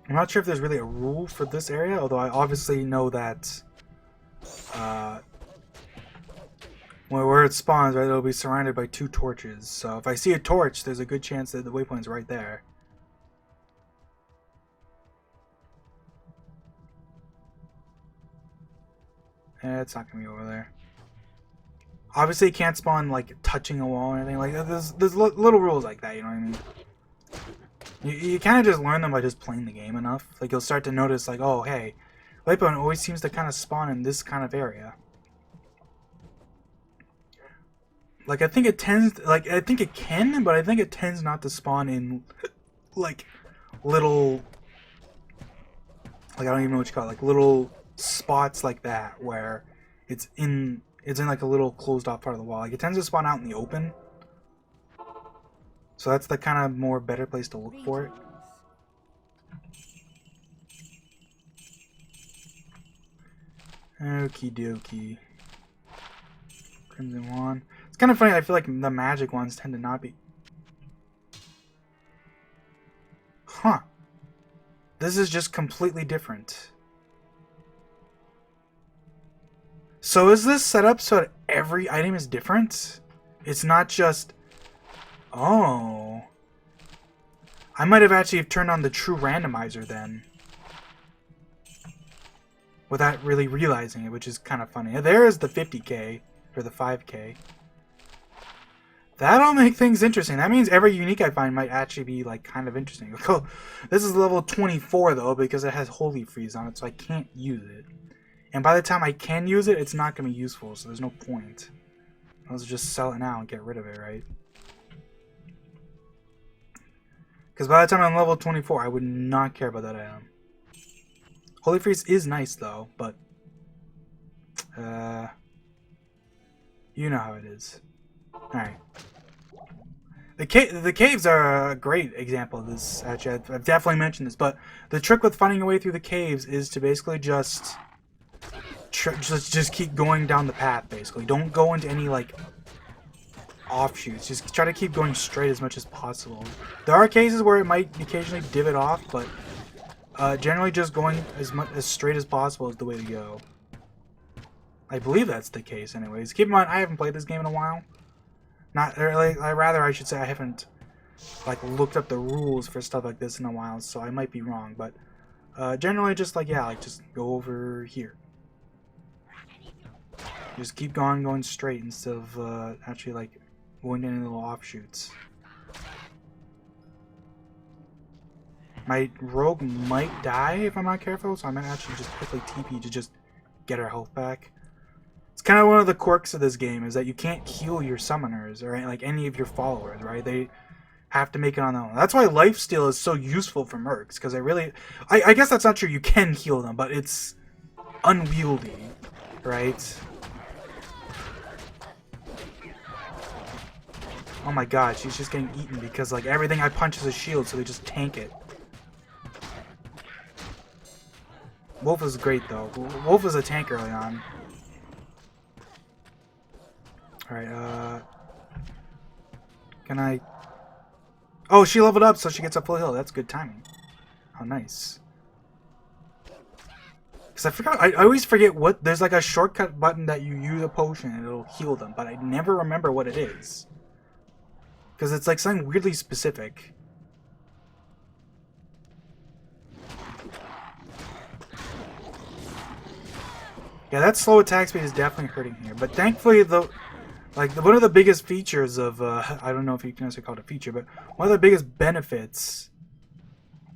I'm not sure if there's really a rule for this area, although I obviously know that where it spawns, right, it'll be surrounded by 2 torches. So if I see a torch, there's a good chance that the waypoint's right there. It's not gonna be over there. Obviously, it can't spawn like touching a wall or anything. Like there's little rules like that. You know what I mean? You kind of just learn them by just playing the game enough. Like you'll start to notice, like, oh hey, waypoint always seems to kind of spawn in this kind of area. Like I think it tends, like I think it can, but I think it tends not to spawn in like little, like I don't even know what you call it, like little spots like that where it's in like a little closed off part of the wall. Like it tends to spawn out in the open. So that's the kind of more better place to look for it. Okie dokie. Crimson Wand. It's kind of funny, I feel like the magic ones tend to not be. Huh. This is just completely different. So is this set up so that every item is different? It's not just... Oh. I might have actually turned on the true randomizer then. Without really realizing it, which is kind of funny. There is the 50k, or the 5k. That'll make things interesting. That means every unique I find might actually be, like, kind of interesting. This is level 24, though, because it has Holy Freeze on it, so I can't use it. And by the time I can use it, it's not going to be useful, so there's no point. Let's just sell it now and get rid of it, right? Because by the time I'm level 24, I would not care about that item. Holy Freeze is nice, though, but... you know how it is. Alright. The caves are a great example of this, actually. I've definitely mentioned this, but the trick with finding a way through the caves is to basically just just keep going down the path, basically. Don't go into any, like, offshoots. Just try to keep going straight as much as possible. There are cases where it might occasionally divot off, but generally just going as straight as possible is the way to go. I believe that's the case anyways. Keep in mind, I haven't played this game in a while. I should say I haven't, like, looked up the rules for stuff like this in a while, so I might be wrong, but generally just, like, yeah, like, just go over here. Just keep going straight instead of actually, like, going to any little offshoots. My rogue might die if I'm not careful, so I might actually just quickly TP to just get our health back. It's kind of one of the quirks of this game, is that you can't heal your summoners, or like any of your followers, right? They have to make it on their own. That's why lifesteal is so useful for mercs, because I guess that's not true, you can heal them, but it's unwieldy, right? Oh my god, she's just getting eaten because, like, everything I punch is a shield, so they just tank it. Wolf is great, though. Wolf is a tank early on. Alright, can I... Oh, she leveled up, so she gets a full heal. That's good timing. How nice. Because I forgot, I always forget what... There's, like, a shortcut button that you use a potion and it'll heal them, but I never remember what it is. Because it's, like, something weirdly specific. Yeah, that slow attack speed is definitely hurting here. But thankfully, one of the biggest features of, I don't know if you can necessarily call it a feature, but one of the biggest benefits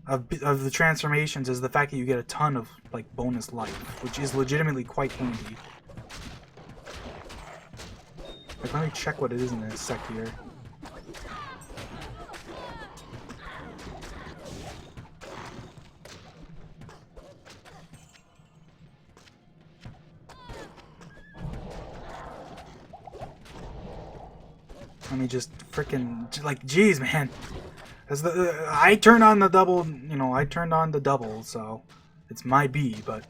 of the transformations is the fact that you get a ton of, like, bonus life, which is legitimately quite handy. Like, let me check what it is in this sec here. Let me just freaking, like, geez, man. I turned on the double, you know, I turned on the double, so it's my B, but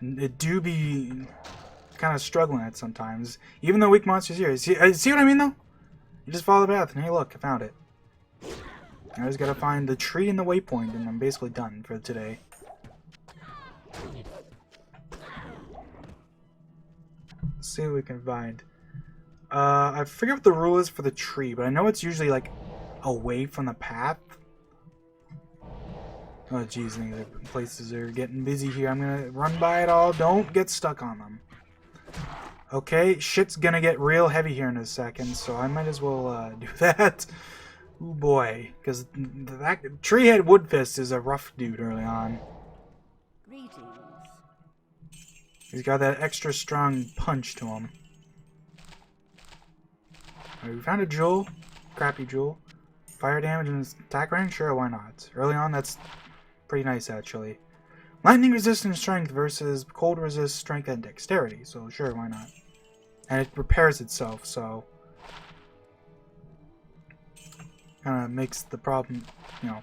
it do be kind of struggling at sometimes. Even though weak monsters here. See what I mean, though? You just follow the path, and hey, look, I found it. I just gotta find the tree and the waypoint, and I'm basically done for today. Let's see what we can find. I forget what the rule is for the tree, but I know it's usually, like, away from the path. Oh, jeez, the places are getting busy here. I'm gonna run by it all. Don't get stuck on them. Okay, shit's gonna get real heavy here in a second, so I might as well, do that. Oh boy, because that Treehead Woodfist is a rough dude early on. Greetings. He's got that extra strong punch to him. Alright, we found a jewel. Crappy jewel. Fire damage and attack range? Sure, why not? Early on, that's pretty nice, actually. Lightning resistance strength versus cold resist strength and dexterity. So, sure, why not? And it repairs itself, so... kind of makes the problem, you know,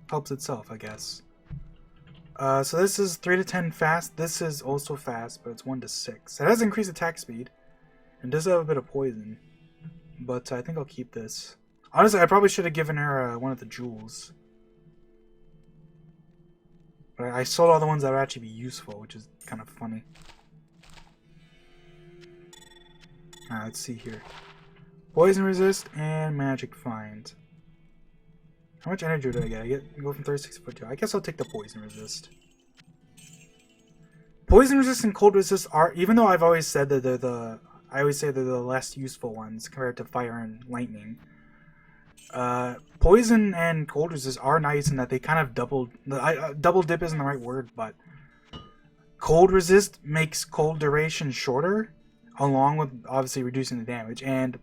helps itself, I guess. So this is 3 to 10 fast. This is also fast, but it's 1 to 6. It has increased attack speed. And does have a bit of poison. But I think I'll keep this. Honestly, I probably should have given her one of the jewels. But I sold all the ones that would actually be useful, which is kind of funny. Alright, let's see here. Poison resist and magic find. How much energy do I get? I go from 36 to 42. I guess I'll take the poison resist. Poison resist and cold resist are, even though I've always said that I always say they're the less useful ones compared to fire and lightning. Poison and cold resist are nice in that they kind of double dip isn't the right word, but cold resist makes cold duration shorter, along with obviously reducing the damage, and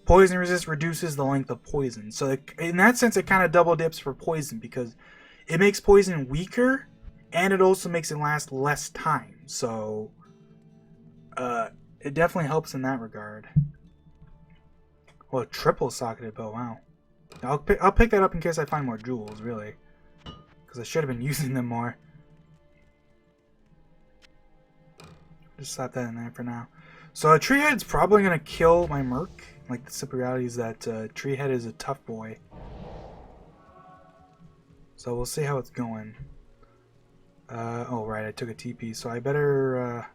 poison resist reduces the length of poison. So in that sense, it kind of double dips for poison because it makes poison weaker, and it also makes it last less time. So it definitely helps in that regard. Well, triple socketed bow, wow. I'll pick that up in case I find more jewels, really. Because I should have been using them more. Just slap that in there for now. So a tree head's probably gonna kill my merc. Like the simple reality is that tree head is a tough boy. So we'll see how it's going. Oh right, I took a TP, so I better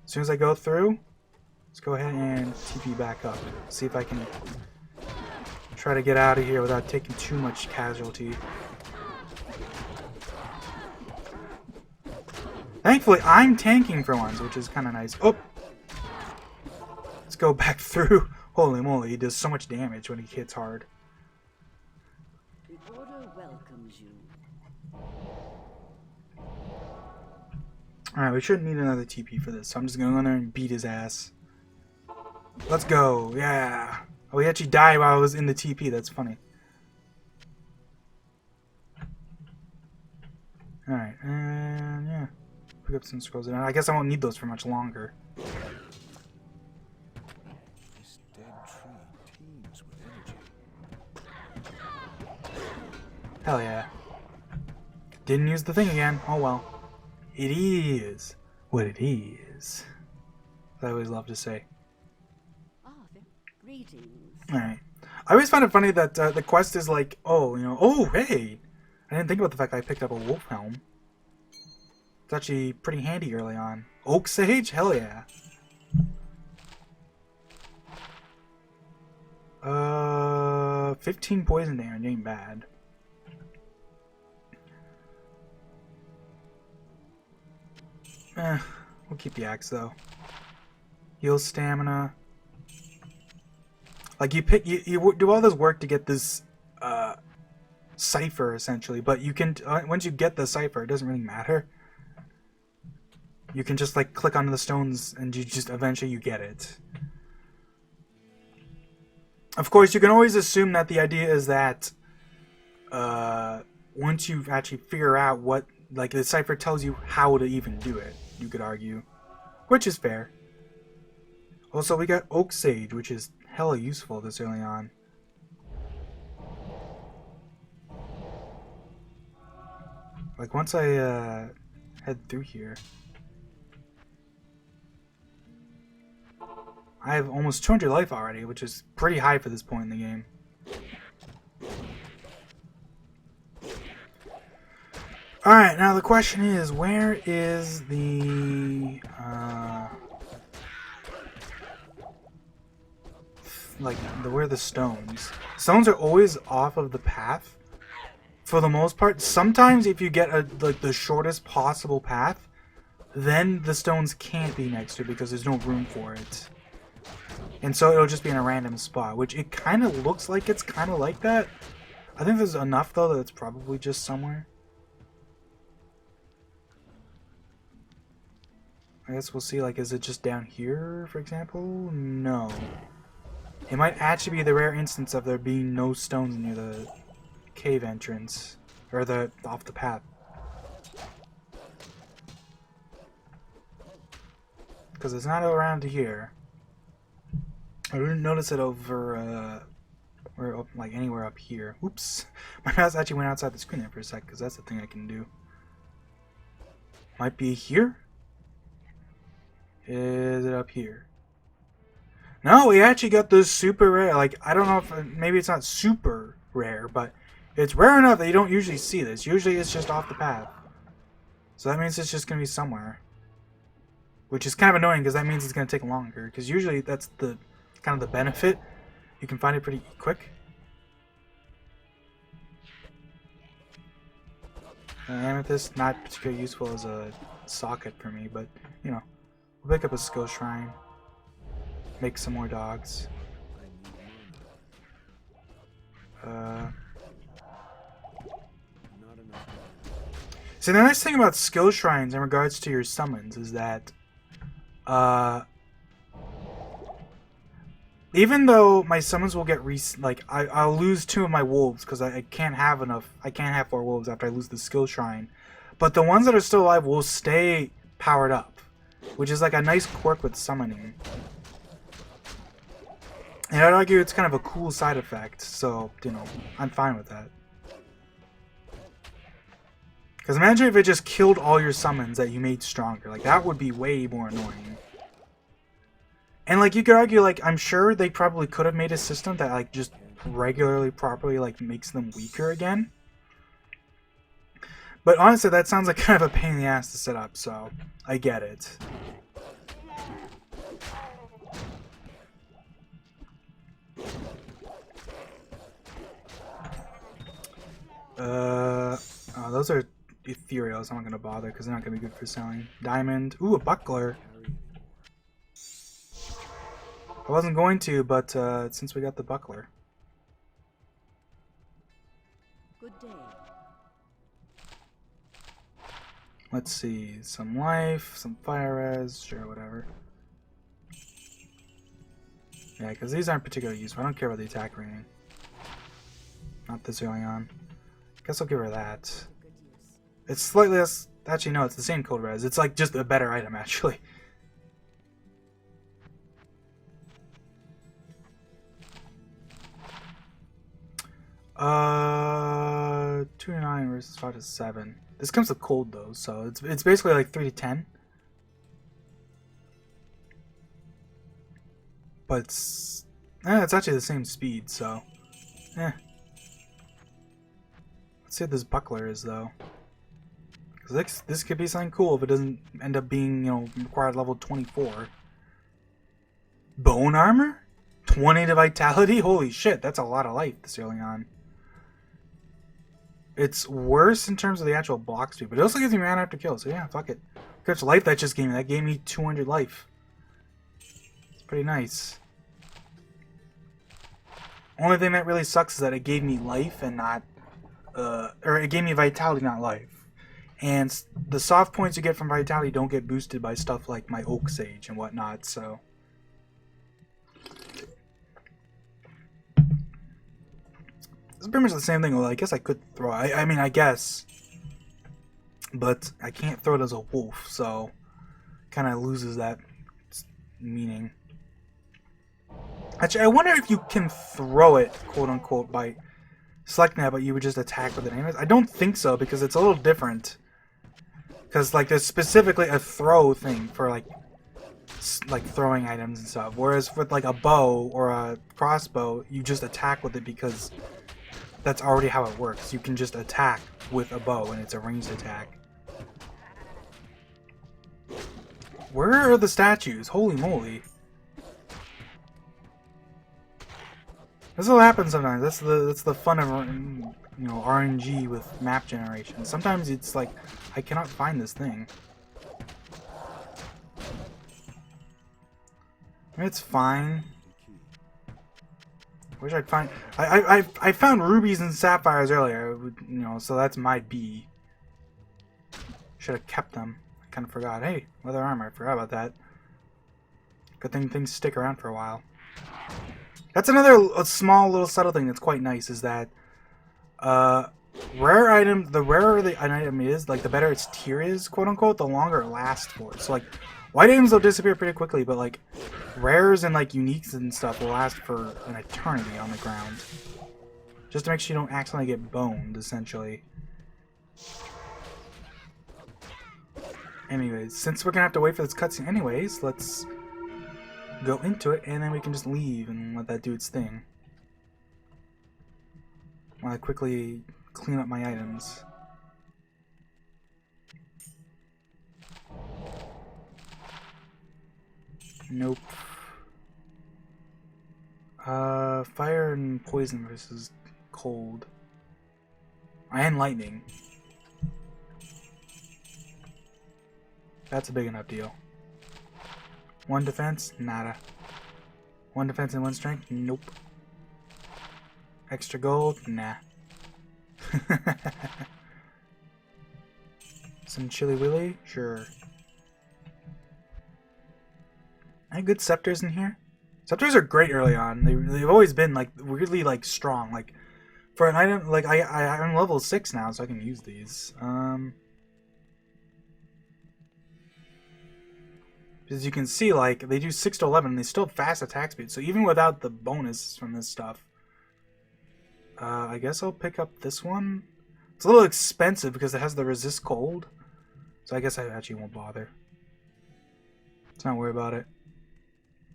as soon as I go through, let's go ahead and TP back up. See if I can try to get out of here without taking too much casualty. Thankfully, I'm tanking for once, which is kind of nice. Oh! Let's go back through. Holy moly, he does so much damage when he hits hard. The order welcomes you. Alright, we shouldn't need another TP for this, so I'm just gonna go in there and beat his ass. Let's go, yeah! Oh, he actually died while I was in the TP, that's funny. Alright, and yeah. Pick up some scrolls. I guess I won't need those for much longer. This dead tree teems with energy. Hell yeah. Didn't use the thing again. Oh well. It is what it is. I always love to say. Greetings. Alright. I always find it funny that the quest is like, oh, you know, oh, hey! I didn't think about the fact I picked up a wolf helm. It's actually pretty handy early on. Oak Sage? Hell yeah. 15 poison damage ain't bad. We'll keep the axe though. Heal stamina. Like you do all this work to get this cipher essentially, but you can once you get the cipher, it doesn't really matter. You can just like click onto the stones and you just eventually you get it. Of course, you can always assume that the idea is that once you actually figure out what, like the cipher tells you how to even do it, you could argue, which is fair. Also, we got Oak Sage, which is hella useful this early on. Like once I head through here, I have almost 200 life already, which is pretty high for this point in the game. Alright, now the question is, where is the where are the stones? Stones are always off of the path for the most part. Sometimes if you get the shortest possible path, then the stones can't be next to it because there's no room for it. And so it'll just be in a random spot, which it kind of looks like it's kind of like that. I think there's enough though that it's probably just somewhere. I guess we'll see, like, is it just down here, for example? No. It might actually be the rare instance of there being no stones near the cave entrance, or off the path. Because it's not around here. I didn't notice it over, or like anywhere up here. Oops. My mouse actually went outside the screen there for a sec, because that's the thing I can do. Might be here? Is it up here? No, we actually got this super rare. Like, I don't know if maybe it's not super rare, but it's rare enough that you don't usually see this. Usually it's just off the path. So that means it's just going to be somewhere. Which is kind of annoying because that means it's going to take longer. Because usually that's the kind of the benefit. You can find it pretty quick. Amethyst, not particularly useful as a socket for me, but, you know. We'll pick up a skill shrine. Make some more dogs. So the nice thing about skill shrines in regards to your summons is that even though my summons will get I'll lose 2 of my wolves because I can't have enough. I can't have 4 wolves after I lose the skill shrine, but the ones that are still alive will stay powered up, which is like a nice quirk with summoning. And I'd argue it's kind of a cool side effect, so, you know, I'm fine with that. Because imagine if it just killed all your summons that you made stronger. Like, that would be way more annoying. And like you could argue, like I'm sure they probably could have made a system that like just regularly, properly like makes them weaker again. But honestly, that sounds like kind of a pain in the ass to set up. So I get it. Oh, those are ethereals. I'm not gonna bother because they're not gonna be good for selling. Diamond. Ooh, a buckler. I wasn't going to, but since we got the buckler. Good day. Let's see. Some life, some fire res, sure, whatever. Yeah, because these aren't particularly useful. I don't care about the attack rating. Not this early on. Guess I'll give her that. Good use. It's slightly less. Actually, no, it's the same code res. It's like just a better item, actually. Uh, 2 to 9 versus 5 to 7. This comes with cold though, so it's basically like 3 to 10. But it's actually the same speed, so Let's see what this buckler is though. Because this could be something cool if it doesn't end up being, you know, required level 24. Bone armor? 20 to vitality? Holy shit, that's a lot of life this early on. It's worse in terms of the actual block speed, but it also gives me mana after kill, so yeah, fuck it. How much life that just gave me? That gave me 200 life. It's pretty nice. Only thing that really sucks is that it gave me life and not, or it gave me vitality, not life. And the soft points you get from vitality don't get boosted by stuff like my oak sage and whatnot, so. It's pretty much the same thing. Well, I guess I could throw. I mean, I guess, but I can't throw it as a wolf, so kind of loses that meaning. Actually, I wonder if you can throw it, quote unquote, by selecting that, but you would just attack with it anyways. I don't think so because it's a little different. Because like there's specifically a throw thing for like throwing items and stuff, whereas with like a bow or a crossbow, you just attack with it because that's already how it works. You can just attack with a bow and it's a ranged attack. Where are the statues? Holy moly. This will happen sometimes. That's the fun of, you know, RNG with map generation. Sometimes it's like I cannot find this thing. It's fine. Wish I'd find. I found rubies and sapphires earlier, you know, so that's my B. Should have kept them. I kind of forgot. Hey, leather armor. I forgot about that. Good thing things stick around for a while. That's another small little subtle thing that's quite nice is that rare item. The rarer an item is, like the better its tier is, quote unquote, the longer it lasts for. So like white items will disappear pretty quickly, but like rares and like uniques and stuff will last for an eternity on the ground. Just to make sure you don't accidentally get boned, essentially. Anyways, since we're gonna have to wait for this cutscene anyways, let's go into it and then we can just leave and let that do its thing. While I quickly clean up my items. Nope. Fire and poison versus cold. And lightning. That's a big enough deal. 1 defense? Nada. 1 defense and 1 strength? Nope. Extra gold? Nah. Some chili willy? Sure. Any good scepters in here? Scepters are great early on. They've always been like weirdly like strong. Like for an item, like I'm level 6 now, so I can use these. As you can see, like they do 6 to 11, and they still have fast attack speed. So even without the bonus from this stuff, I guess I'll pick up this one. It's a little expensive because it has the resist cold, so I guess I actually won't bother. Let's not worry about it.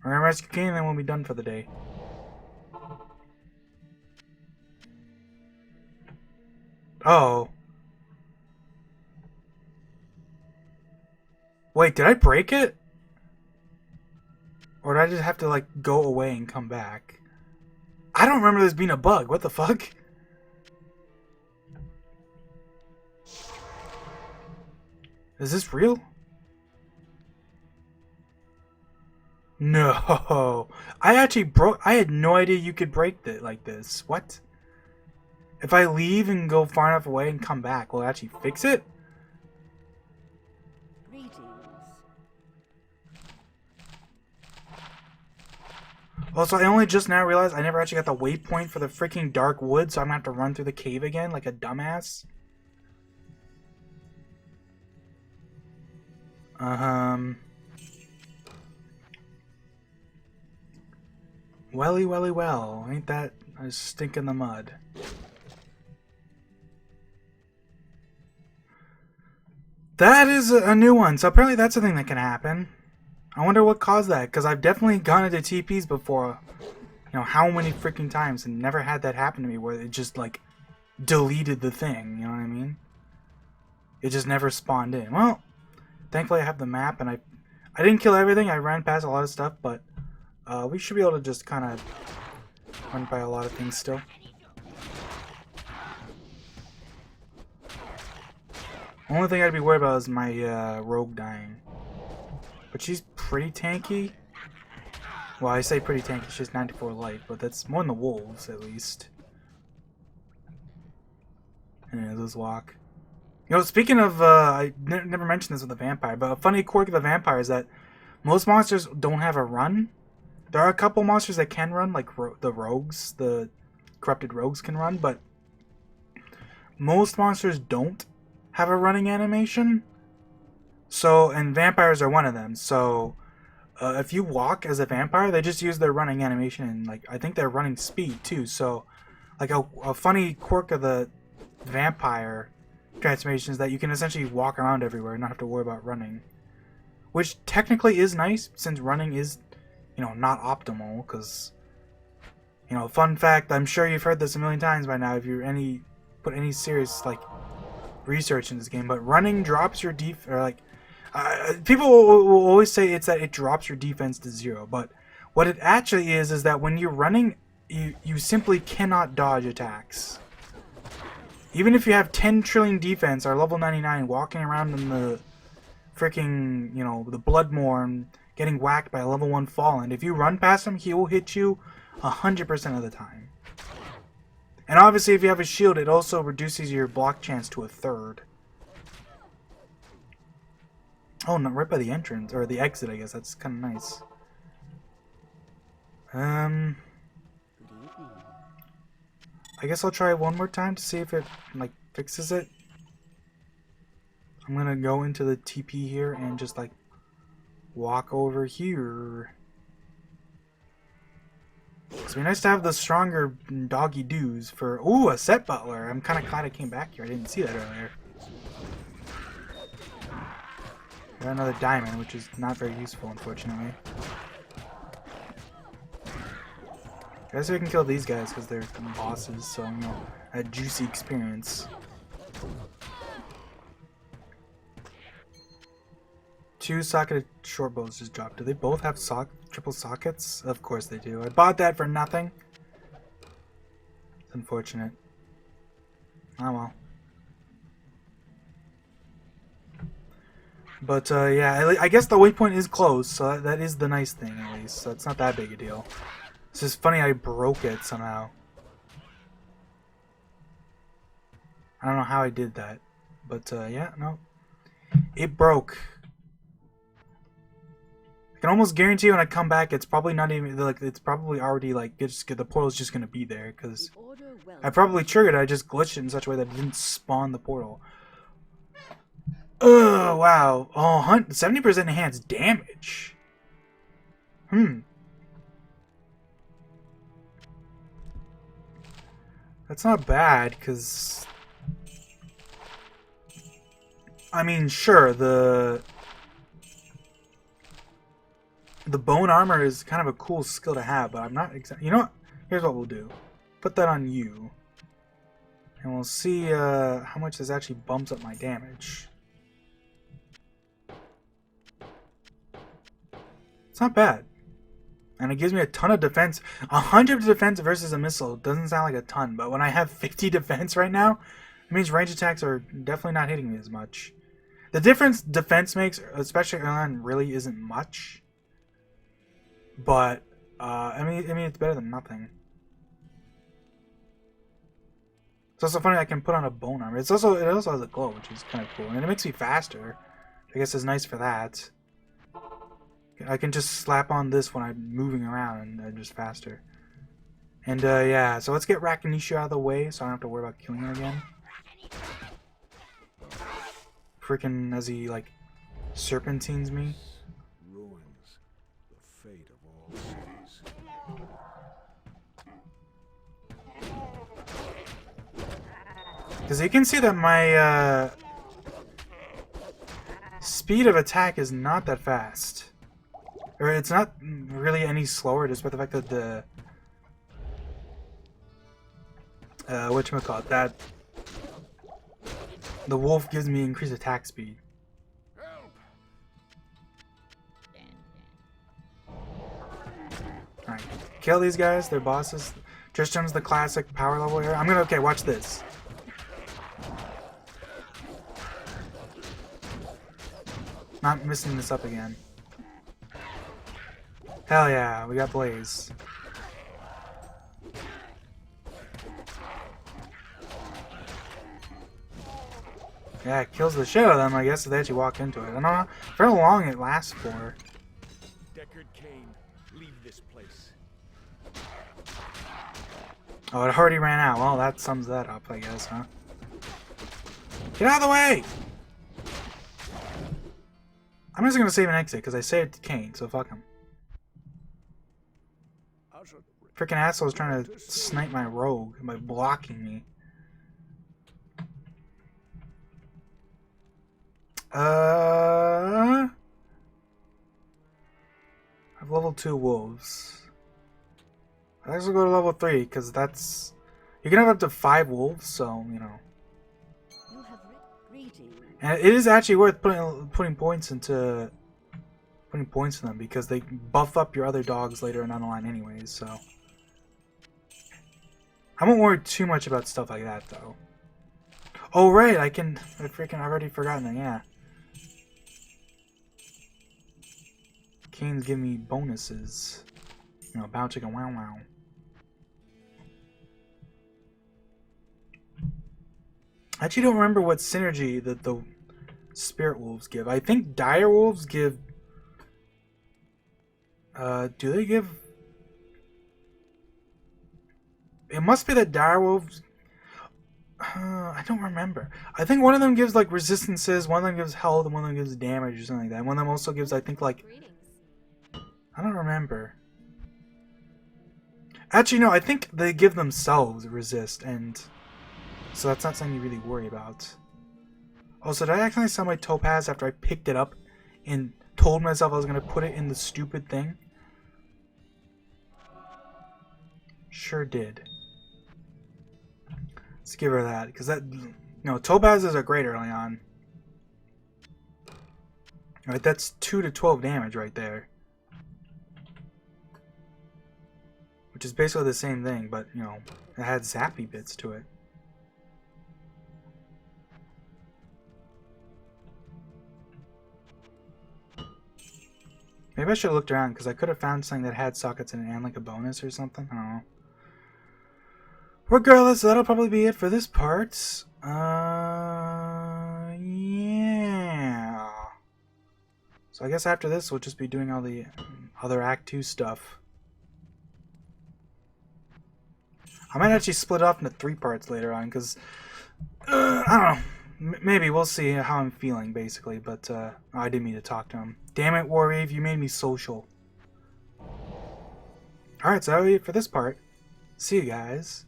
We're gonna rescue King and then we'll be done for the day. Oh. Wait, did I break it? Or did I just have to, like, go away and come back? I don't remember this being a bug. What the fuck? Is this real? No. I actually broke... I had no idea you could break it like this. What? If I leave and go far enough away and come back, will it actually fix it? Greetings. Also, I only just now realized I never actually got the waypoint for the freaking dark woods, so I'm gonna have to run through the cave again like a dumbass. Welly, welly, well. Ain't that a stink in the mud? That is a new one. So apparently that's a thing that can happen. I wonder what caused that, because I've definitely gone into TPs before. You know, how many freaking times, and never had that happen to me where it just, like, deleted the thing, you know what I mean? It just never spawned in. Well, thankfully I have the map, and I didn't kill everything. I ran past a lot of stuff, but we should be able to just kind of run by a lot of things still. Only thing I'd be worried about is my rogue dying. But she's pretty tanky. Well, I say pretty tanky, she's 94 light, but that's more than the wolves, at least. And those walk. You know, speaking of, I never mentioned this with the vampire, but a funny quirk of the vampire is that most monsters don't have a run. There are a couple monsters that can run, like the rogues, the corrupted rogues can run, but most monsters don't have a running animation. So, and vampires are one of them. So, if you walk as a vampire, they just use their running animation, and like I think they're running speed too. So, like a funny quirk of the vampire transformation is that you can essentially walk around everywhere and not have to worry about running, which technically is nice since running is, you know, not optimal. Because, you know, fun fact, I'm sure you've heard this a million times by now if you're put any serious like research in this game, but running drops your or like people will always say it's that it drops your defense to 0, but what it actually is that when you're running, you simply cannot dodge attacks. Even if you have 10 trillion defense or level 99 walking around in the freaking, you know, the Bloodmorn getting whacked by a level 1 Fallen, if you run past him, he will hit you 100% of the time. And obviously if you have a shield, it also reduces your block chance to 1/3. Oh, no, right by the entrance, or the exit, I guess. That's kind of nice. I guess I'll try one more time to see if it, like, fixes it. I'm gonna go into the TP here and just, like, walk over here. It'd be nice to have the stronger doggy doos for... Ooh, a set butler. I'm kind of glad I came back here. I didn't see that earlier. Got another diamond, which is not very useful, unfortunately. I guess we can kill these guys because they're bosses, so, you know, a juicy experience. 2 socketed short bows just dropped. Do they both have triple sockets? Of course they do. I bought that for nothing. It's unfortunate. Oh well. But yeah, I guess the waypoint is closed, so that is the nice thing at least. So it's not that big a deal. It's just funny I broke it somehow. I don't know how I did that, but yeah, no, it broke. I can almost guarantee when I come back, it's probably not even like it's probably already like the portal's just gonna be there because I probably triggered it. I just glitched it in such a way that it didn't spawn the portal. Oh wow! Oh, 70% enhanced damage. That's not bad, because I mean, sure, The bone armor is kind of a cool skill to have, but I'm not you know what? Here's what we'll do. Put that on you. And we'll see how much this actually bumps up my damage. It's not bad. And it gives me a ton of defense. 100 defense versus a missile doesn't sound like a ton, but when I have 50 defense right now, it means range attacks are definitely not hitting me as much. The difference defense makes, especially early on, really isn't much. But I mean it's better than nothing. It's also funny I can put on a bone armor. It also has a glow, which is kind of cool, and it makes me faster. I guess it's nice for that. I can just slap on this when I'm moving around, and I'm just faster. And yeah, so let's get Rakanisha out of the way, so I don't have to worry about killing her again. Freaking as he like serpentines me. Ruins the fate of all cities. Because you can see that my speed of attack is not that fast. Or it's not really any slower, despite the fact that the whatchamacallit, that the wolf gives me increased attack speed. Alright, kill these guys, they're bosses. Tristan's the classic power level here. Okay, watch this. Not messing this up again. Hell yeah, we got Blaze. Yeah, it kills the shit out of them, I guess, if they actually walk into it. I don't know for how long it lasts for. Deckard Cain, leave this place. Oh, it already ran out. Well, that sums that up, I guess, huh? Get out of the way! I'm just gonna save an exit, because I saved Cain, so fuck him. Freaking asshole's trying to snipe my rogue by blocking me. I have level 2 wolves. I actually go to level 3 because that's you can have up to 5 wolves, so you know. You have greeting. And it is actually worth putting points in them because they buff up your other dogs later down the line, anyways. So I won't worry too much about stuff like that, though. Oh right, I've already forgotten that. Yeah. Cane's giving me bonuses. You know, bow chicken wow wow. I actually don't remember what synergy that the spirit wolves give. I think dire wolves give. Do they give? It must be that dire wolves. I don't remember. I think one of them gives like resistances, one of them gives health, and one of them gives damage or something like that. And one of them also gives, I think, like. I don't remember. Actually, no, I think they give themselves resist, and so that's not something you really worry about. Also, did I accidentally sell my topaz after I picked it up and told myself I was going to put it in the stupid thing? Sure did. Let's give her that, because that, no, topazes are great early on. Alright, that's 2 to 12 damage right there. Which is basically the same thing, but, you know, it had zappy bits to it. Maybe I should have looked around, because I could have found something that had sockets in it and like a bonus or something. I don't know. Regardless, that'll probably be it for this part. Yeah. So I guess after this, we'll just be doing all the other Act 2 stuff. I might actually split it off into 3 parts later on, because, I don't know. Maybe, we'll see how I'm feeling, basically, but, I didn't mean to talk to him. Damn it, Warreave, you made me social. Alright, so that'll be it for this part. See you guys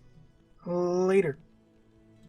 later.